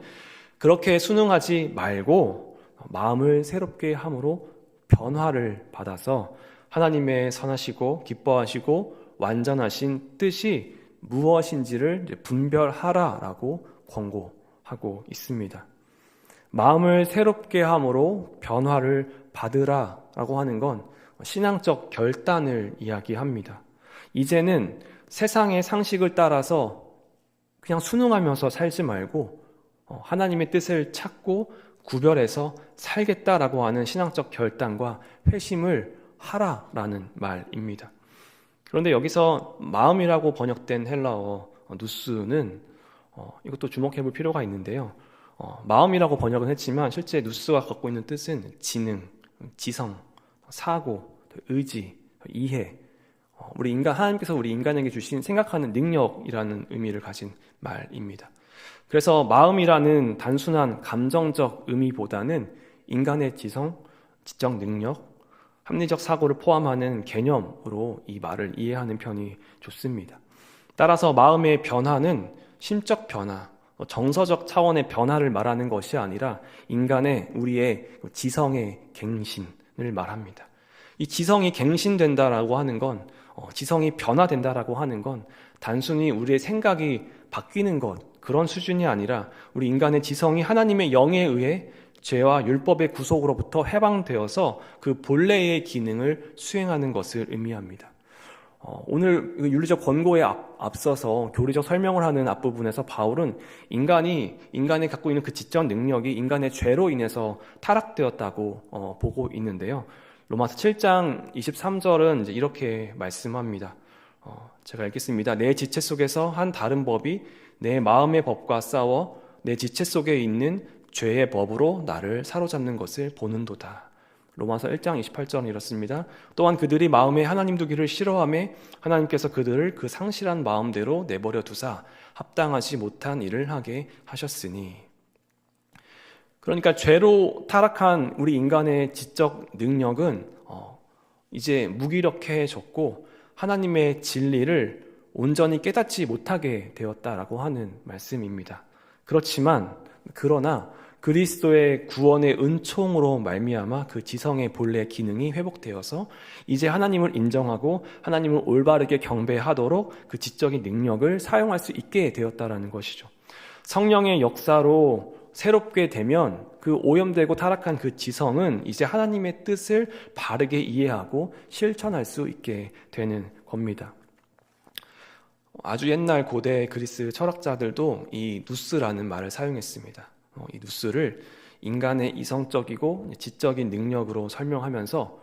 그렇게 순응하지 말고 마음을 새롭게 함으로 변화를 받아서 하나님의 선하시고 기뻐하시고 완전하신 뜻이 무엇인지를 분별하라라고 권고하고 있습니다. 마음을 새롭게 함으로 변화를 받으라라고 하는 건 신앙적 결단을 이야기합니다. 이제는 세상의 상식을 따라서 그냥 순응하면서 살지 말고 하나님의 뜻을 찾고 구별해서 살겠다라고 하는 신앙적 결단과 회심을 하라라는 말입니다. 그런데 여기서 마음이라고 번역된 헬라어 누스는 이것도 주목해 볼 필요가 있는데요. 마음이라고 번역은 했지만 실제 누스가 갖고 있는 뜻은 지능, 지성, 사고, 의지, 이해, 하나님께서 우리 인간에게 주신 생각하는 능력이라는 의미를 가진 말입니다. 그래서 마음이라는 단순한 감정적 의미보다는 인간의 지성, 지적 능력, 합리적 사고를 포함하는 개념으로 이 말을 이해하는 편이 좋습니다. 따라서 마음의 변화는 심적 변화, 정서적 차원의 변화를 말하는 것이 아니라 우리의 지성의 갱신을 말합니다. 이 지성이 갱신된다라고 하는 건, 지성이 변화된다라고 하는 건 단순히 우리의 생각이 바뀌는 것, 그런 수준이 아니라 우리 인간의 지성이 하나님의 영에 의해 죄와 율법의 구속으로부터 해방되어서 그 본래의 기능을 수행하는 것을 의미합니다. 오늘 윤리적 권고에 앞서서 교리적 설명을 하는 앞부분에서 바울은 인간이 갖고 있는 그 지적 능력이 인간의 죄로 인해서 타락되었다고 보고 있는데요. 로마서 7장 23절은 이제 이렇게 말씀합니다. 제가 읽겠습니다. 내 지체 속에서 한 다른 법이 내 마음의 법과 싸워 내 지체 속에 있는 죄의 법으로 나를 사로잡는 것을 보는도다. 로마서 1장 28절은 이렇습니다. 또한 그들이 마음에 하나님 두기를 싫어하며 하나님께서 그들을 그 상실한 마음대로 내버려 두사 합당하지 못한 일을 하게 하셨으니. 그러니까 죄로 타락한 우리 인간의 지적 능력은 이제 무기력해졌고 하나님의 진리를 온전히 깨닫지 못하게 되었다라고 하는 말씀입니다. 그러나 그리스도의 구원의 은총으로 말미암아 그 지성의 본래 기능이 회복되어서 이제 하나님을 인정하고 하나님을 올바르게 경배하도록 그 지적인 능력을 사용할 수 있게 되었다라는 것이죠. 성령의 역사로 새롭게 되면 그 오염되고 타락한 그 지성은 이제 하나님의 뜻을 바르게 이해하고 실천할 수 있게 되는 겁니다. 아주 옛날 고대 그리스 철학자들도 이 누스라는 말을 사용했습니다. 이 누스를 인간의 이성적이고 지적인 능력으로 설명하면서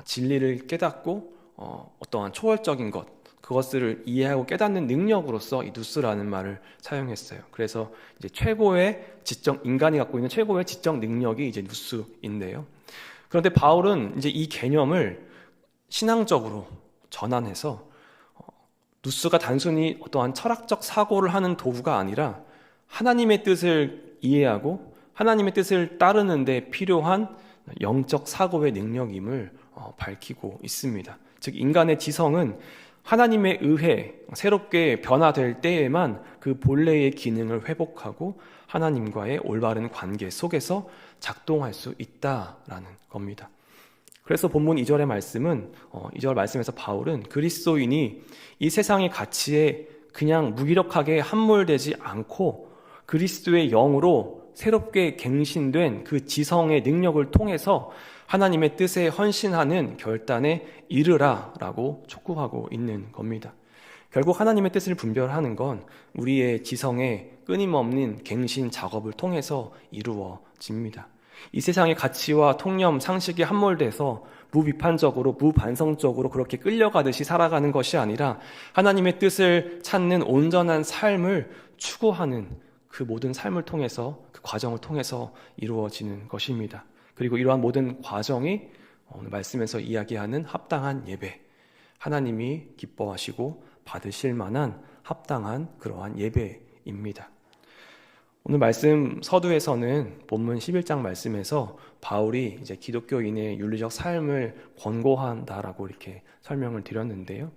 진리를 깨닫고 어떠한 초월적인 그것을 이해하고 깨닫는 능력으로서 이 누스라는 말을 사용했어요. 그래서 이제 인간이 갖고 있는 최고의 지적 능력이 이제 누스인데요. 그런데 바울은 이제 이 개념을 신앙적으로 전환해서 누스가 단순히 어떠한 철학적 사고를 하는 도구가 아니라 하나님의 뜻을 이해하고 하나님의 뜻을 따르는 데 필요한 영적 사고의 능력임을 밝히고 있습니다. 즉 인간의 지성은 하나님에 의해 새롭게 변화될 때에만 그 본래의 기능을 회복하고 하나님과의 올바른 관계 속에서 작동할 수 있다라는 겁니다. 그래서 본문 2절의 말씀은 2절 말씀에서 바울은 그리스도인이 이 세상의 가치에 그냥 무기력하게 함몰되지 않고 그리스도의 영으로 새롭게 갱신된 그 지성의 능력을 통해서 하나님의 뜻에 헌신하는 결단에 이르라라고 촉구하고 있는 겁니다. 결국 하나님의 뜻을 분별하는 건 우리의 지성의 끊임없는 갱신 작업을 통해서 이루어집니다. 이 세상의 가치와 통념, 상식이 함몰돼서 무비판적으로, 무반성적으로 그렇게 끌려가듯이 살아가는 것이 아니라 하나님의 뜻을 찾는 온전한 삶을 추구하는 그 모든 삶을 통해서, 그 과정을 통해서 이루어지는 것입니다. 그리고 이러한 모든 과정이 오늘 말씀에서 이야기하는 합당한 예배, 하나님이 기뻐하시고 받으실 만한 합당한 그러한 예배입니다. 오늘 말씀 서두에서는 본문 11장 말씀에서 바울이 이제 기독교인의 윤리적 삶을 권고한다라고 이렇게 설명을 드렸는데요.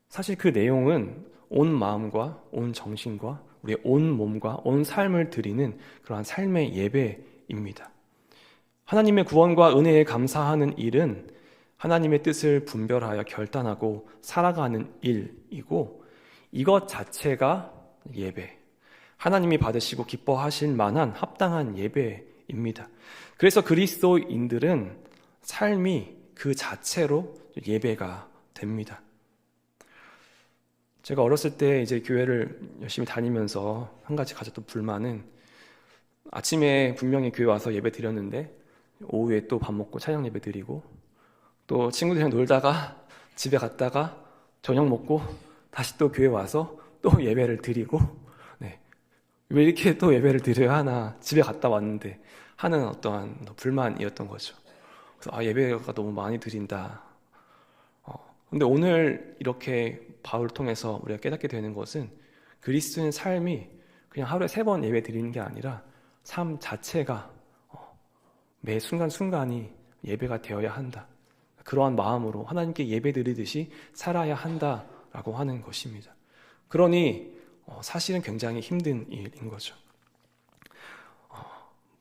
사실 그 내용은 온 마음과 온 정신과 우리의 온 몸과 온 삶을 드리는 그러한 삶의 예배입니다. 하나님의 구원과 은혜에 감사하는 일은 하나님의 뜻을 분별하여 결단하고 살아가는 일이고 이것 자체가 예배, 하나님이 받으시고 기뻐하실 만한 합당한 예배인 예배입니다. 그래서 그리스도인들은 삶이 그 자체로 예배가 됩니다. 제가 어렸을 때 이제 교회를 열심히 다니면서 한 가지 가졌던 불만은 아침에 분명히 교회 와서 예배 드렸는데 오후에 또 밥 먹고 찬양 예배 드리고 또 친구들이랑 놀다가 집에 갔다가 저녁 먹고 다시 또 교회 와서 또 예배를 드리고 왜 이렇게 또 예배를 드려야 하나 집에 갔다 왔는데 하는 어떠한 불만이었던 거죠. 그래서 예배가 너무 많이 드린다. 근데 오늘 이렇게 바울을 통해서 우리가 깨닫게 되는 것은 그리스도인 삶이 그냥 하루에 3번 예배 드리는 게 아니라 삶 자체가 매 순간순간이 예배가 되어야 한다. 그러한 마음으로 하나님께 예배 드리듯이 살아야 한다라고 하는 것입니다. 그러니 사실은 굉장히 힘든 일인 거죠.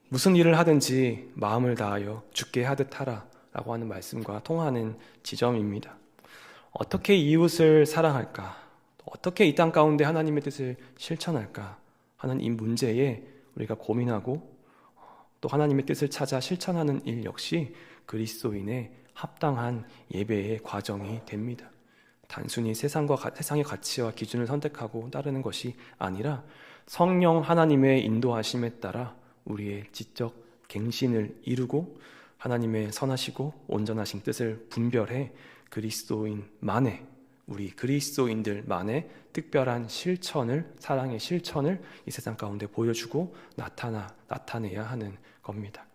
무슨 일을 하든지 마음을 다하여 주께 하듯 하라 라고 하는 말씀과 통하는 지점입니다. 어떻게 이웃을 사랑할까? 어떻게 이 땅 가운데 하나님의 뜻을 실천할까? 하는 이 문제에 우리가 고민하고 또 하나님의 뜻을 찾아 실천하는 일 역시 그리스도인의 합당한 예배의 과정이 됩니다. 단순히 세상의 가치와 기준을 선택하고 따르는 것이 아니라 성령 하나님의 인도하심에 따라 우리의 지적 갱신을 이루고 하나님의 선하시고 온전하신 뜻을 분별해 그리스도인만의 우리 그리스도인들만의 특별한 실천을 사랑의 실천을 이 세상 가운데 보여주고 나타내야 하는 겁니다.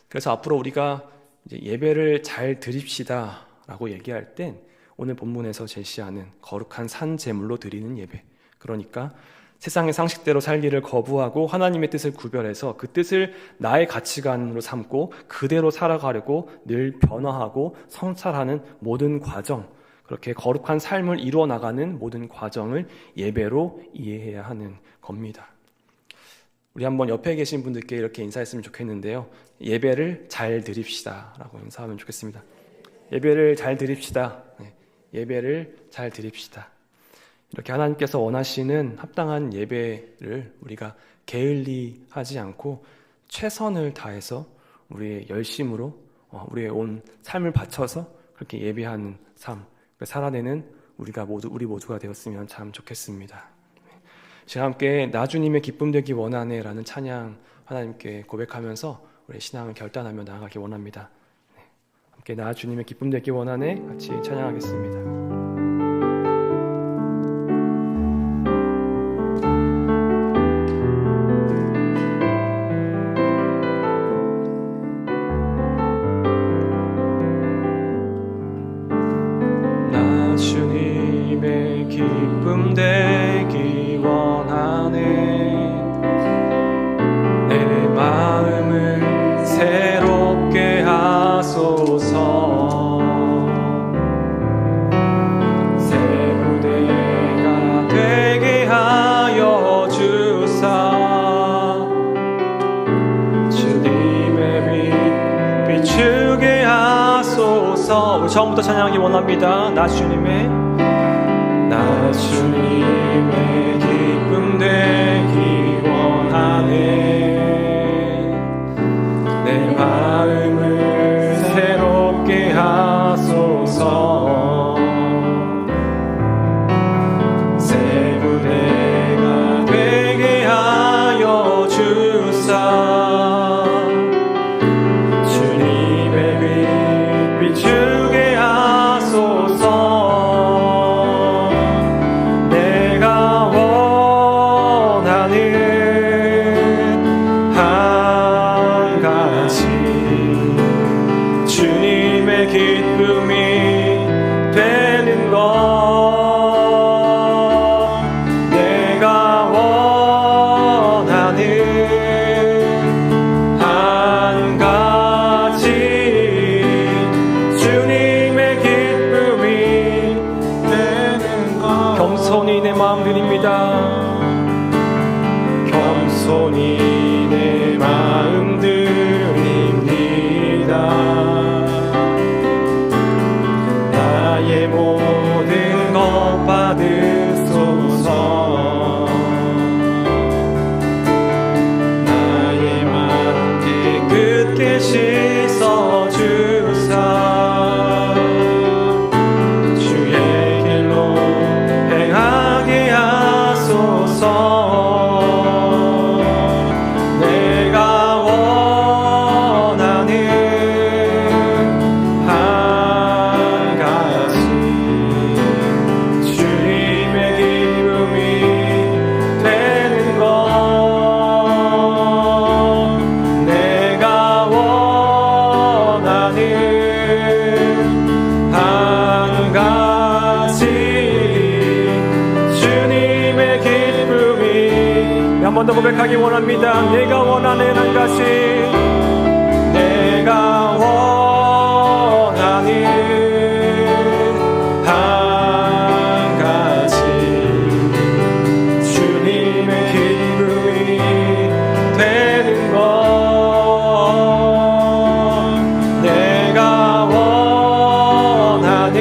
그래서 앞으로 우리가 이제 예배를 잘 드립시다 라고 얘기할 땐 오늘 본문에서 제시하는 거룩한 산 제물로 드리는 예배, 그러니까 세상의 상식대로 살기를 거부하고 하나님의 뜻을 구별해서 그 뜻을 나의 가치관으로 삼고 그대로 살아가려고 늘 변화하고 성찰하는 모든 과정, 그렇게 거룩한 삶을 이루어 나가는 모든 과정을 예배로 이해해야 하는 겁니다. 우리 한번 옆에 계신 분들께 이렇게 인사했으면 좋겠는데요. 예배를 잘 드립시다 라고 인사하면 좋겠습니다. 예배를 잘 드립시다. 예배를 잘 드립시다. 이렇게 하나님께서 원하시는 합당한 예배를 우리가 게을리하지 않고 최선을 다해서 우리의 열심으로 우리의 온 삶을 바쳐서 그렇게 예배하는 삶, 살아내는 우리 모두가 되었으면 참 좋겠습니다. 제가 함께 나 주님의 기쁨 되기 원하네 라는 찬양 하나님께 고백하면서 우리 신앙을 결단하며 나아가기 원합니다. 함께 나 주님의 기쁨 되기 원하네 같이 찬양하겠습니다. 주님의 기쁨 되기 원하네. 내 마음을 새롭게 하소서. 새 부대가 되게 하여 주사. 주님의 빛 비추게 하소서. 우리 처음부터 찬양하기 원합니다. 나 주님의 기쁨 되기 원하네. 내 마음을 새롭게 하소서. 새 부대가 되게 하여 주사. 주님의 빛 비추게 하소서. 겸손히 내 마음 드립니다. 나의 모든 것 받으소서. 나의 맘 한 번 더 고백하기 원합니다. 내가 원하는 한 가지, 내가 원하는 한 가지, 주님의 기쁨이 되는 것. 내가 원하는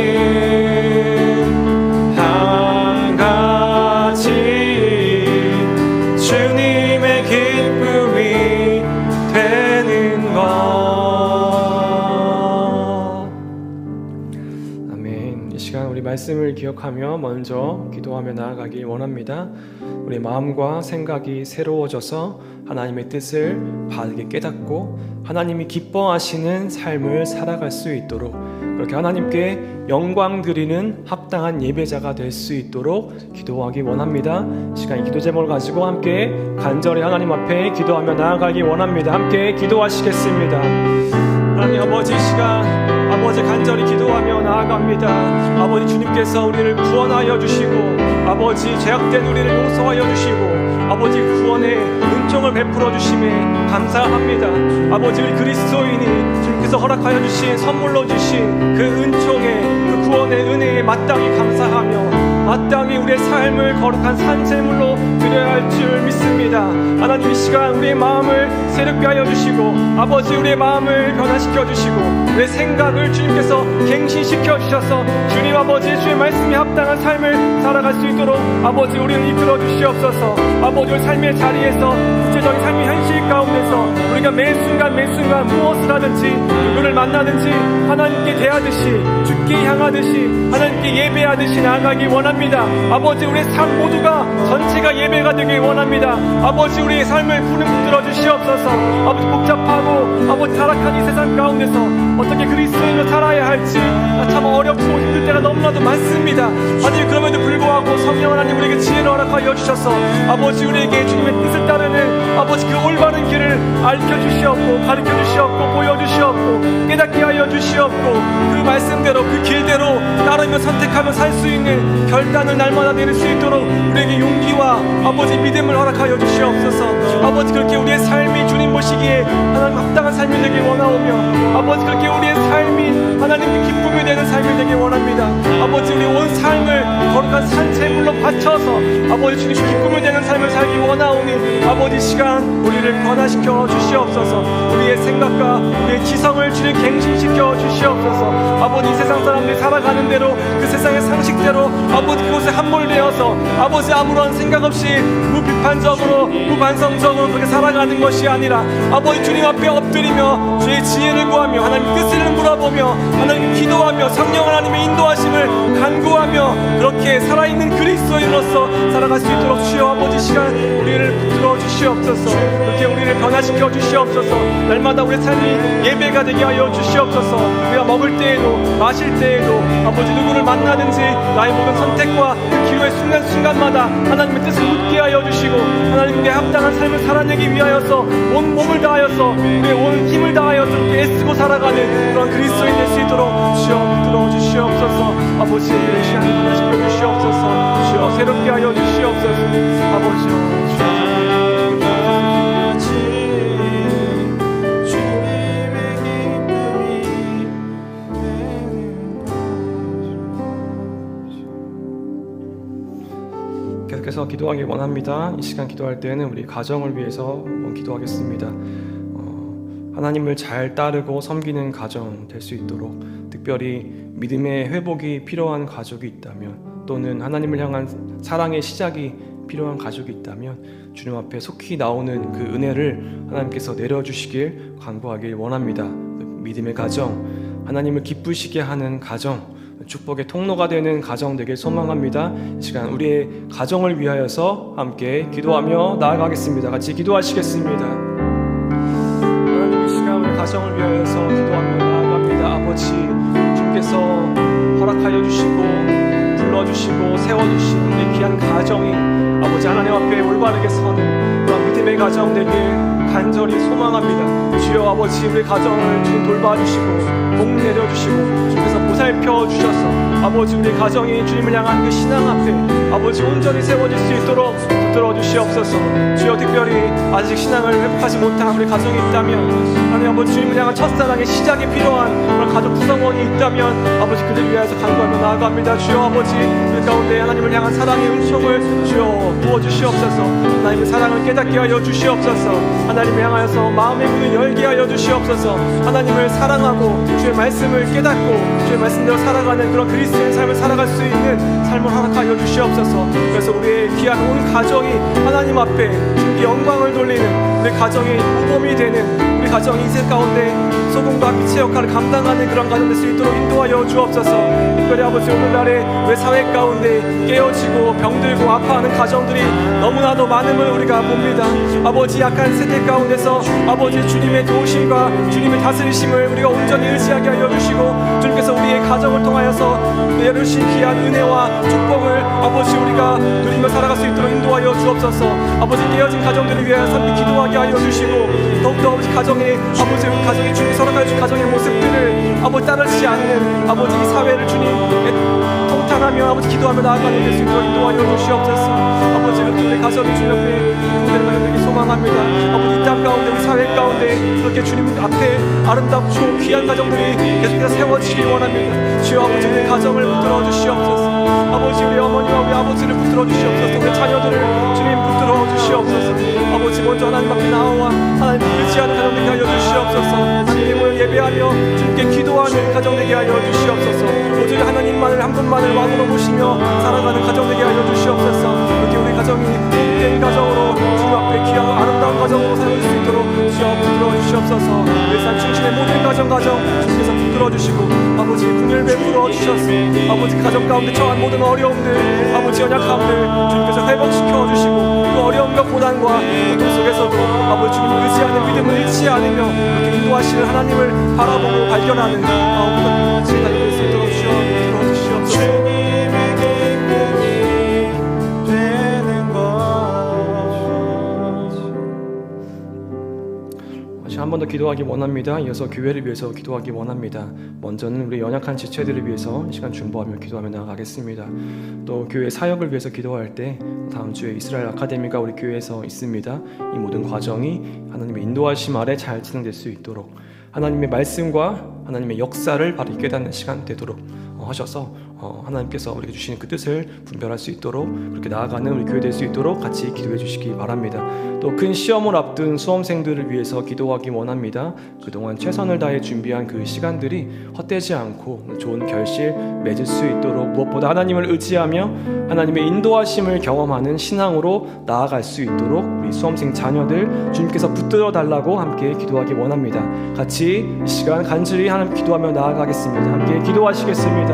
한 가지, 주님의 기쁨이 되는 것. 아멘. 이 시간 우리 말씀을 기억하며 먼저 기도하며 나아가기 원합니다. 우리 마음과 생각이 새로워져서 하나님의 뜻을 바르게 깨닫고 하나님이 기뻐하시는 삶을 살아갈 수 있도록, 그렇게 하나님께 영광 드리는 합당한 예배자가 될 수 있도록 기도하기 원합니다. 이 시간 기도 제목을 가지고 함께 간절히 하나님 앞에 기도하며 나아가기 원합니다. 함께 기도하시겠습니다. 하나님 아버지, 이 시간 아버지 간절히 기도하며 나아갑니다. 아버지, 주님께서 우리를 구원하여 주시고 아버지 죄악된 우리를 용서하여 주시고 아버지 구원의 은총을 베풀어 주심에 감사합니다. 아버지, 우리 그리스도인이 주님께서 허락하여 주신 선물로 주신 그 은총의 그 구원의 은혜에 마땅히 감사하며 마땅히 우리의 삶을 거룩한 산제물로 드려야 할 줄 믿습니다. 하나님, 이 시간 우리의 마음을 새롭게 하여 주시고 아버지 우리의 마음을 변화시켜 주시고 우리의 생각을 주님께서 갱신시켜 주셔서 주님 아버지 주의 말씀에 합당한 삶을 살아갈 수 있도록 아버지 우리를 이끌어 주시옵소서. 아버지 우리 삶의 자리에서 구체적인 삶의 현실 가운데서 우리가 매 순간 무엇을 하든지 누구를 만나든지 하나님께 대하듯이 주께 향하듯이 하나님께 예배하듯이 나아가기 원합니다. 아버지, 우리의 삶 모두가 전체가 예배가 되길 원합니다. 아버지, 우리의 삶을 부름 붙들어 주시옵소서. 아버지, 복잡하고 아버지 타락한 이 세상 가운데서 어떻게 그리스도인으로 살아야 할지 참 어렵고 힘들 때가 너무나도 많습니다. 하나님, 그럼에도 불구하고 성령 하나님 우리에게 지혜를 허락하여 주셔서 아버지 우리에게 주님의 뜻을 따르는 아버지 그 올바른 길을 알려주시옵고 가르쳐주시옵고 보여주시옵고 깨닫게 하여 주시옵고 그 말씀대로 그 길대로 따르며 선택하며 살 수 있는 결단을 날마다 내릴 수 있도록 우리에게 용기와 아버지 믿음을 허락하여 주시옵소서. 아버지, 그렇게 우리의 삶이 주님 보시기에 하나님 합당한 삶이 되길 원하오며 아버지 그렇게 우리의 삶이 하나님께 기쁨이 되는 삶이 되길 원합니다. 아버지, 우리 온 삶을 거룩한 산제물로 바쳐서 아버지 주님 기쁨이 되는 삶을 살기 원하오니 아버지 시간 우리를 변화시켜 주시옵소서. 우리의 생각과 우리의 지성을 주님 갱신시켜 주시옵소서. 아버지, 이 세상 사람들이 살아가는 대로 그 세상의 상식대로 아버지 그곳에 함몰되어서 아버지 아무런 생각 없이 무비판적으로 무반성적으로 그렇게 살아가는 것이 아니라 아버지 주님 앞에 엎드리며 주의 지혜를 구하며 하나님 뜻을 물어보며 하나님 기도하며 성령 하나님의 인도하심을 간구하며 그렇게 살아있는 그리스도인으로서 살아갈 수 있도록 주여 아버지 시간 우리를 붙들어 주시옵소서. 그렇게 우리를 변화시켜 주시옵소서. 날마다 우리의 삶이 예배가 되게 하여 주시옵소서. 우리가 먹을 때에도 마실 때에도 아버지 누구를 만나든지 나의 모든 선택과 그 기로의 순간순간마다 하나님의 뜻을 묻게 하여 주시고 하나님께 합당한 삶을 살아내기 위하여서 온 몸을 다하여서 우리의 온 힘을 다하여서 그렇게 애쓰고 살아가는 그런 그리스도인 될 수 있도록 주여 붙들어 주시옵소서. 아버지, 우리의 시간을 변화시켜 주시옵소서. 주여 새롭게 하여 주시옵소서. 아버지여 계속해서 기도하기 원합니다. 이 시간 기도할 때는 우리 가정을 위해서 한번 기도하겠습니다. 하나님을 잘 따르고 섬기는 가정 될 수 있도록, 특별히 믿음의 회복이 필요한 가족이 있다면 또는 하나님을 향한 사랑의 시작이 필요한 가족이 있다면 주님 앞에 속히 나오는 그 은혜를 하나님께서 내려주시길 간구하길 원합니다. 믿음의 가정, 하나님을 기쁘시게 하는 가정, 축복의 통로가 되는 가정 되길 소망합니다. 이 시간 우리의 가정을 위하여서 함께 기도하며 나아가겠습니다. 같이 기도하시겠습니다. 하나님, 이 시간 우리 가정을 위하여서 기도하며 나아갑니다. 아버지, 주께서 허락하여 주시고 불러주시고 세워주신 우리 귀한 가정이 아버지 하나님 앞에 올바르게 서는 그런 믿음의 가정 되길 간절히 소망합니다. 주여 아버지, 우리 가정을 주님 돌봐주시고 복 내려주시고 주께서 보살펴 주셔서 아버지 우리 가정이 주님을 향한 그 신앙 앞에 아버지 온전히 세워질 수 있도록 붙들어 주시옵소서. 주여 특별히 아직 신앙을 회복하지 못한 우리 가정이 있다면 하나님 아버지 주님을 향한 첫사랑의 시작이 필요한 그런 가족 구성원이 있다면 아버지 그들 위해서 간구하며 나아갑니다. 주여 아버지 그 가운데 하나님을 향한 사랑의 은총을 주여 부어주시옵소서. 하나님의 사랑을 깨닫게 하여 주시옵소서. 하나님을 향하여서 마음의 문을 열게 하여 주시옵소서. 하나님을 사랑하고 주의 말씀을 깨닫고 주의 말씀대로 살아가는 그런 그리스도의 삶을 살아갈 수 있는 삶을 허락하여 주시옵소서. 그래서 우리의 귀한 온 가정이 하나님 앞에 주님께 영광을 돌리는 우리 가정이 모범이 되는 우리 가정이 이 세상 가운데 소금과 빛의 역할을 감당하는 그런 가정 될 수 있도록 인도하여 주옵소서. 특별히 아버지 오늘날에 우리 사회 가운데 깨어지고 병들고 아파하는 가정들이 너무나도 많음을 우리가 봅니다. 아버지 약한 세대 가운데서 아버지 주님의 도우심과 주님의 다스리심을 우리가 온전히 의지하게 하여 주시고 주님께서 우리의 가정을 통하여서 내려주신 귀한 은혜와 축복을 아버지 우리가 누리며 살아갈 수 있도록 인도하여 주옵소서. 아버지 깨어진 가정들을 위하여 선비 기도하게 하여 주시고 더욱더 아버지 가정이 주님이 서로가 준 가정의 모습들을 아버지 따르지 않는 아버지 이 사회를 주님의 통탄하며 아버지 기도하며 나아가는 될 수 있도록 인도하여 주시옵소서. 아버지 우리 가정이 주님 앞에 군대를 가는되게 소망합니다. 아버지 이 땅 가운데 우리 사회 가운데 그렇게 주님 앞에 아름답고 귀한 가정들이 계속해서 세워지기 원합니다. 주여 아버지 우리 가정을 붙들어 주시옵소서. 아버지 우리 어머니와 우리 아버지를 붙들어 주시옵소서. 우리 자녀들을 주님 붙들어 주시옵소서. 아버지 먼저 하나님 앞에 나와 하나님 의지하는 가정 되게 하여 주시옵소서. 하나님을 예배하며 주님께 기도하는 가정 되게 하여 주시옵소서. 오직 하나님만을 한 분만을 왕으로 모시며 살아가는 가정 되게 하여 주시옵소서. 이렇게 우리 가정이 복된 가정으로 주님 앞에 귀하고 아름다운 가정으로 살아갈 수 있도록 주여 붙들어 주시옵소서. 일산 충신의 모든 가정 주님께서 붙들어 주시고 아버지 궁을 베풀어 주셔서 아버지 가정 가운데 처한 모든 어려움들 아버지 연약함들 주님께서 회복시켜 주시고 그 어려움과 고난과 고통 속에서도 아버지 주님을 의지하는 믿음을 잃지 않으며 그렇게 인도하시는 하나님을 바라보고 발견하는 우리가 지금 달릴 수 있도록 주여 붙들어 주시옵소서. 한 번 더 기도하기 원합니다. 이어서 교회를 위해서 기도하기 원합니다. 먼저는 우리 연약한 지체들을 위해서 이 시간 중보하며 기도하며 나아가겠습니다. 또 교회 사역을 위해서 기도할 때 다음 주에 이스라엘 아카데미가 우리 교회에서 있습니다. 이 모든 과정이 하나님의 인도하심 아래 잘 진행될 수 있도록 하나님의 말씀과 하나님의 역사를 바로 깨닫는 시간 되도록 하셔서 하나님께서 우리에게 주시는 그 뜻을 분별할 수 있도록 그렇게 나아가는 우리 교회 될 수 있도록 같이 기도해 주시기 바랍니다. 또 큰 시험을 앞둔 수험생들을 위해서 기도하기 원합니다. 그동안 최선을 다해 준비한 그 시간들이 헛되지 않고 좋은 결실 맺을 수 있도록 무엇보다 하나님을 의지하며 하나님의 인도하심을 경험하는 신앙으로 나아갈 수 있도록 우리 수험생 자녀들 주님께서 붙들어 달라고 함께 기도하기 원합니다. 같이 이 시간 간절히 하나님 기도하며 나아가겠습니다. 함께 기도하시겠습니다.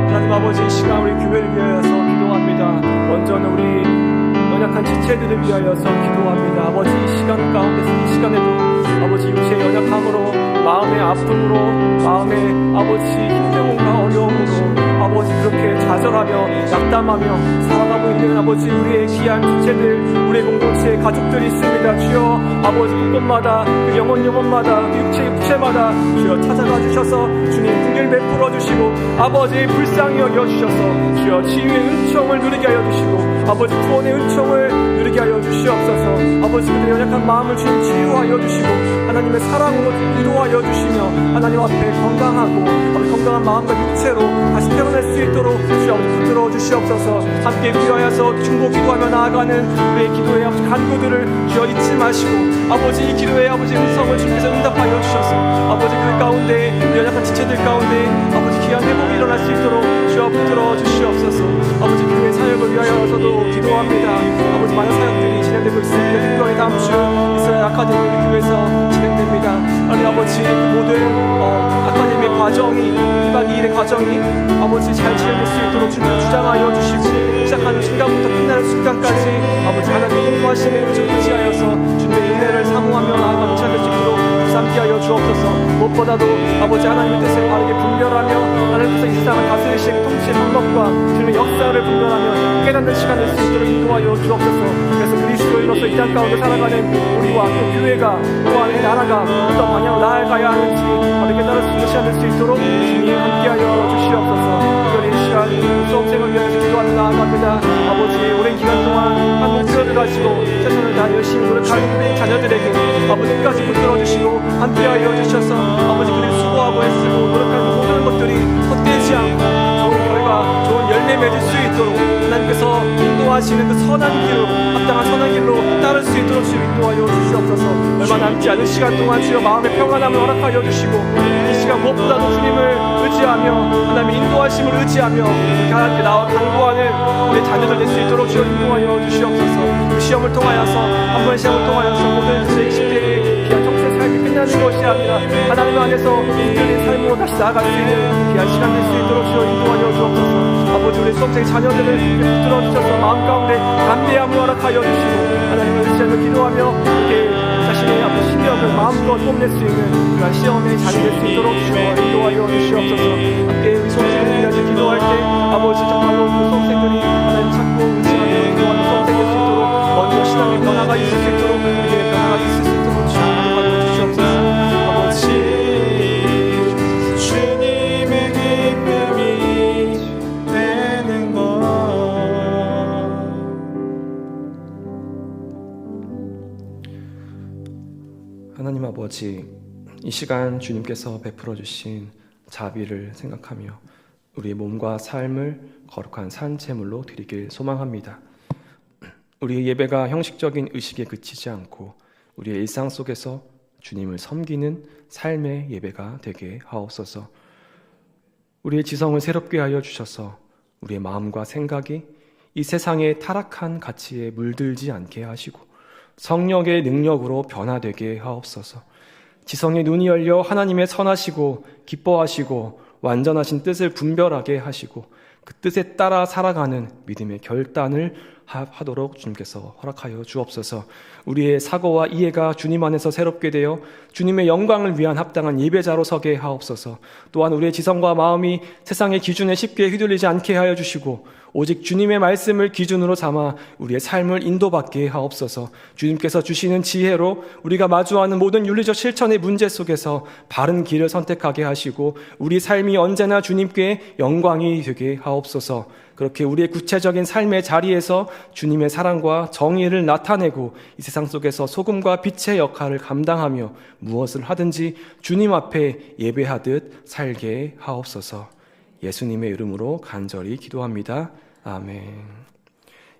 하나님 아버지 이 시간 우리 교회를 위하여서 기도합니다. 먼저는 우리 연약한 지체들을 위하여서 기도합니다. 아버지 이 시간 가운데서 이 시간에도 아버지 육체의 연약함으로 마음의 아픔으로 마음의 아버지 힘듦과 어려움으로 아버지 그렇게 좌절하며 낙담하며 살아가고 있는 아버지 우리의 귀한 지체들 우리의 공동체의 가족들이 있습니다. 주여 아버지 곳곳마다 그 영혼마다 그 육체마다 주여 찾아가 주셔서 주님 긍휼 베풀어 주시고 아버지 불쌍히 여겨 주셔서 주여 치유의 은총을 누리게 하여 주시고 아버지 구원의 은총을 누리게 하여 주시옵소서. 아버지 그들의 연약한 마음을 주님 치유하여 주시고 하나님의 사랑으로 인도하여 주시며 하나님 앞에 건강한 마음과 육체로 다시 태어날 수 있도록 주여 붙들어 주시옵소서. 함께 위하여서 중보 기도하며 나아가는 우리의 기도의 아버지 간구들을 주여 잊지 마시고 아버지 이 기도의 아버지 음성을 주님께서 응답하여 주셔서 아버지 그 가운데 연약한 지체들 가운데 아버지 귀한 회복이 일어날 수 있도록 주여 붙들어 주시옵소서. 아버지 교회 사역을 위하여서도 기도합니다. 아버지 많은 사역들이 진행되고 있습니다. 특별히 다음 주 이스라엘 아카데미 우리 교회에서 진행됩니다. 하나님 아버지 모든 아카데미 과정이 1박 2일의 과정이 아버지 잘 진행될 수 있도록 주님 주장하여 주시고 시작하는 순간부터 끝나는 순간까지 아버지 하나님의 인도하심을 의지하여서 주님의 은혜를 사모하며 나아가는 시간 될 수 있도록 삼게 하여 주옵소서. 무엇보다도 아버지 하나님의 뜻을 바르게 분별하며 하나님께서 이 세상을 다스리시는 통치의 방법과 주님의 역사를 분별하며 깨닫는 시간 될 수 있도록 인도하여 주옵소서. 그래서 그리스도인으로서 이 땅 가운데 살아가는 우리와 또 교회가 또 안에 나라가 어떤 방향으로 나아가야 하는지 바르게 깨달을 수 있는 시간 될 수 있도록 주님 함께하여 주시옵소서. 특별히 이 시간 수험생을 위해서 기도하며 나아갑니다. 아버지 오랜 기간 동안 한국 하시고 최선을 다해 열심히 노력하는 자녀들에게 아버지 끝까지 붙들어 주시고 함께하여 주셔서 아버지 그들이 수고하고 애쓰고 노력하는 모든 것들이 헛되지 않고 좋은 결과, 좋은 열매 맺을 수 있도록 하나님께서 인도하시는 그 선한 길로, 합당한 선한 길로 따를 수 있도록 주여 인도하여 주시옵소서. 얼마 남지 않은 시간 동안 주여 마음의 평안함을 허락하여 주시고 이 시간 무엇보다도 주님을 의지하며 하나님의 인도하심을 의지하며 하나님께 나와 강구하는 우리 자녀들 될 수 있도록 주여 인도하여 주시옵소서. 그 시험을 통하여서 한 번의 시험을 통하여서 모든 제 20대의 귀한 평생 삶이 끝나는 것이 아니라 하나님 안에서 이끌린 삶으로 다시 나아갈 수 있는 귀한 시간 될 수 있도록 주여 인도하여 주옵소서. 아버지 우리 수험생 자녀들을 붙들어 주셔서 마음 가운데 담대함을 허락하여 주시고 하나님을 의지하며 기도하며 이렇게 자신의 아픈 신경을 마음껏 뽐낼 수 있는 그런 시험의 자리 될 수 있도록 주여 인도하여 주시옵소서. 함께 우리 수험생들을 위해서 기도할 때 아버지 정말로 그 수험생들이 하나님 찾고 의지하며 기도하는 수험생 될 수 있도록 먼저 신앙의 변화가 있을 수 있도록 우리의 변화가 있을 수 있도록 주여 인도하여 주시옵소서. 아버지 주님의 기쁨이 되는 것. 하나님 아버지, 이 시간 주님께서 베풀어 주신 자비를 생각하며 우리의 몸과 삶을 거룩한 산제물로 드리길 소망합니다. 우리의 예배가 형식적인 의식에 그치지 않고 우리의 일상 속에서 주님을 섬기는 삶의 예배가 되게 하옵소서. 우리의 지성을 새롭게 하여 주셔서 우리의 마음과 생각이 이 세상의 타락한 가치에 물들지 않게 하시고 성령의 능력으로 변화되게 하옵소서. 지성의 눈이 열려 하나님의 선하시고 기뻐하시고 완전하신 뜻을 분별하게 하시고 그 뜻에 따라 살아가는 믿음의 결단을 하도록 주님께서 허락하여 주옵소서. 우리의 사고와 이해가 주님 안에서 새롭게 되어 주님의 영광을 위한 합당한 예배자로 서게 하옵소서. 또한 우리의 지성과 마음이 세상의 기준에 쉽게 휘둘리지 않게 하여 주시고 오직 주님의 말씀을 기준으로 삼아 우리의 삶을 인도받게 하옵소서. 주님께서 주시는 지혜로 우리가 마주하는 모든 윤리적 실천의 문제 속에서 바른 길을 선택하게 하시고 우리 삶이 언제나 주님께 영광이 되게 하옵소서. 그렇게 우리의 구체적인 삶의 자리에서 주님의 사랑과 정의를 나타내고 이 세상 속에서 소금과 빛의 역할을 감당하며 무엇을 하든지 주님 앞에 예배하듯 살게 하옵소서. 예수님의 이름으로 간절히 기도합니다. 아멘.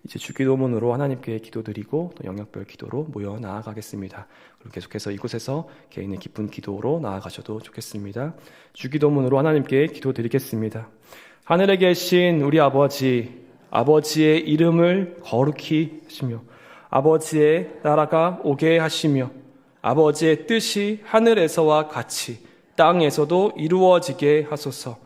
이제 주기도문으로 하나님께 기도드리고 또 영역별 기도로 모여 나아가겠습니다. 그리고 계속해서 이곳에서 개인의 깊은 기도로 나아가셔도 좋겠습니다. 주기도문으로 하나님께 기도드리겠습니다. 하늘에 계신 우리 아버지, 아버지의 이름을 거룩히 하시며 아버지의 나라가 오게 하시며 아버지의 뜻이 하늘에서와 같이 땅에서도 이루어지게 하소서.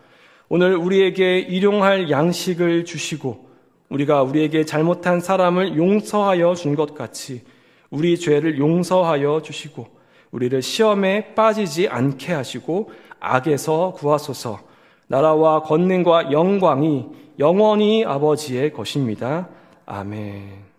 오늘 우리에게 일용할 양식을 주시고 우리가 우리에게 잘못한 사람을 용서하여 준 것 같이 우리 죄를 용서하여 주시고 우리를 시험에 빠지지 않게 하시고 악에서 구하소서. 나라와 권능과 영광이 영원히 아버지의 것입니다. 아멘.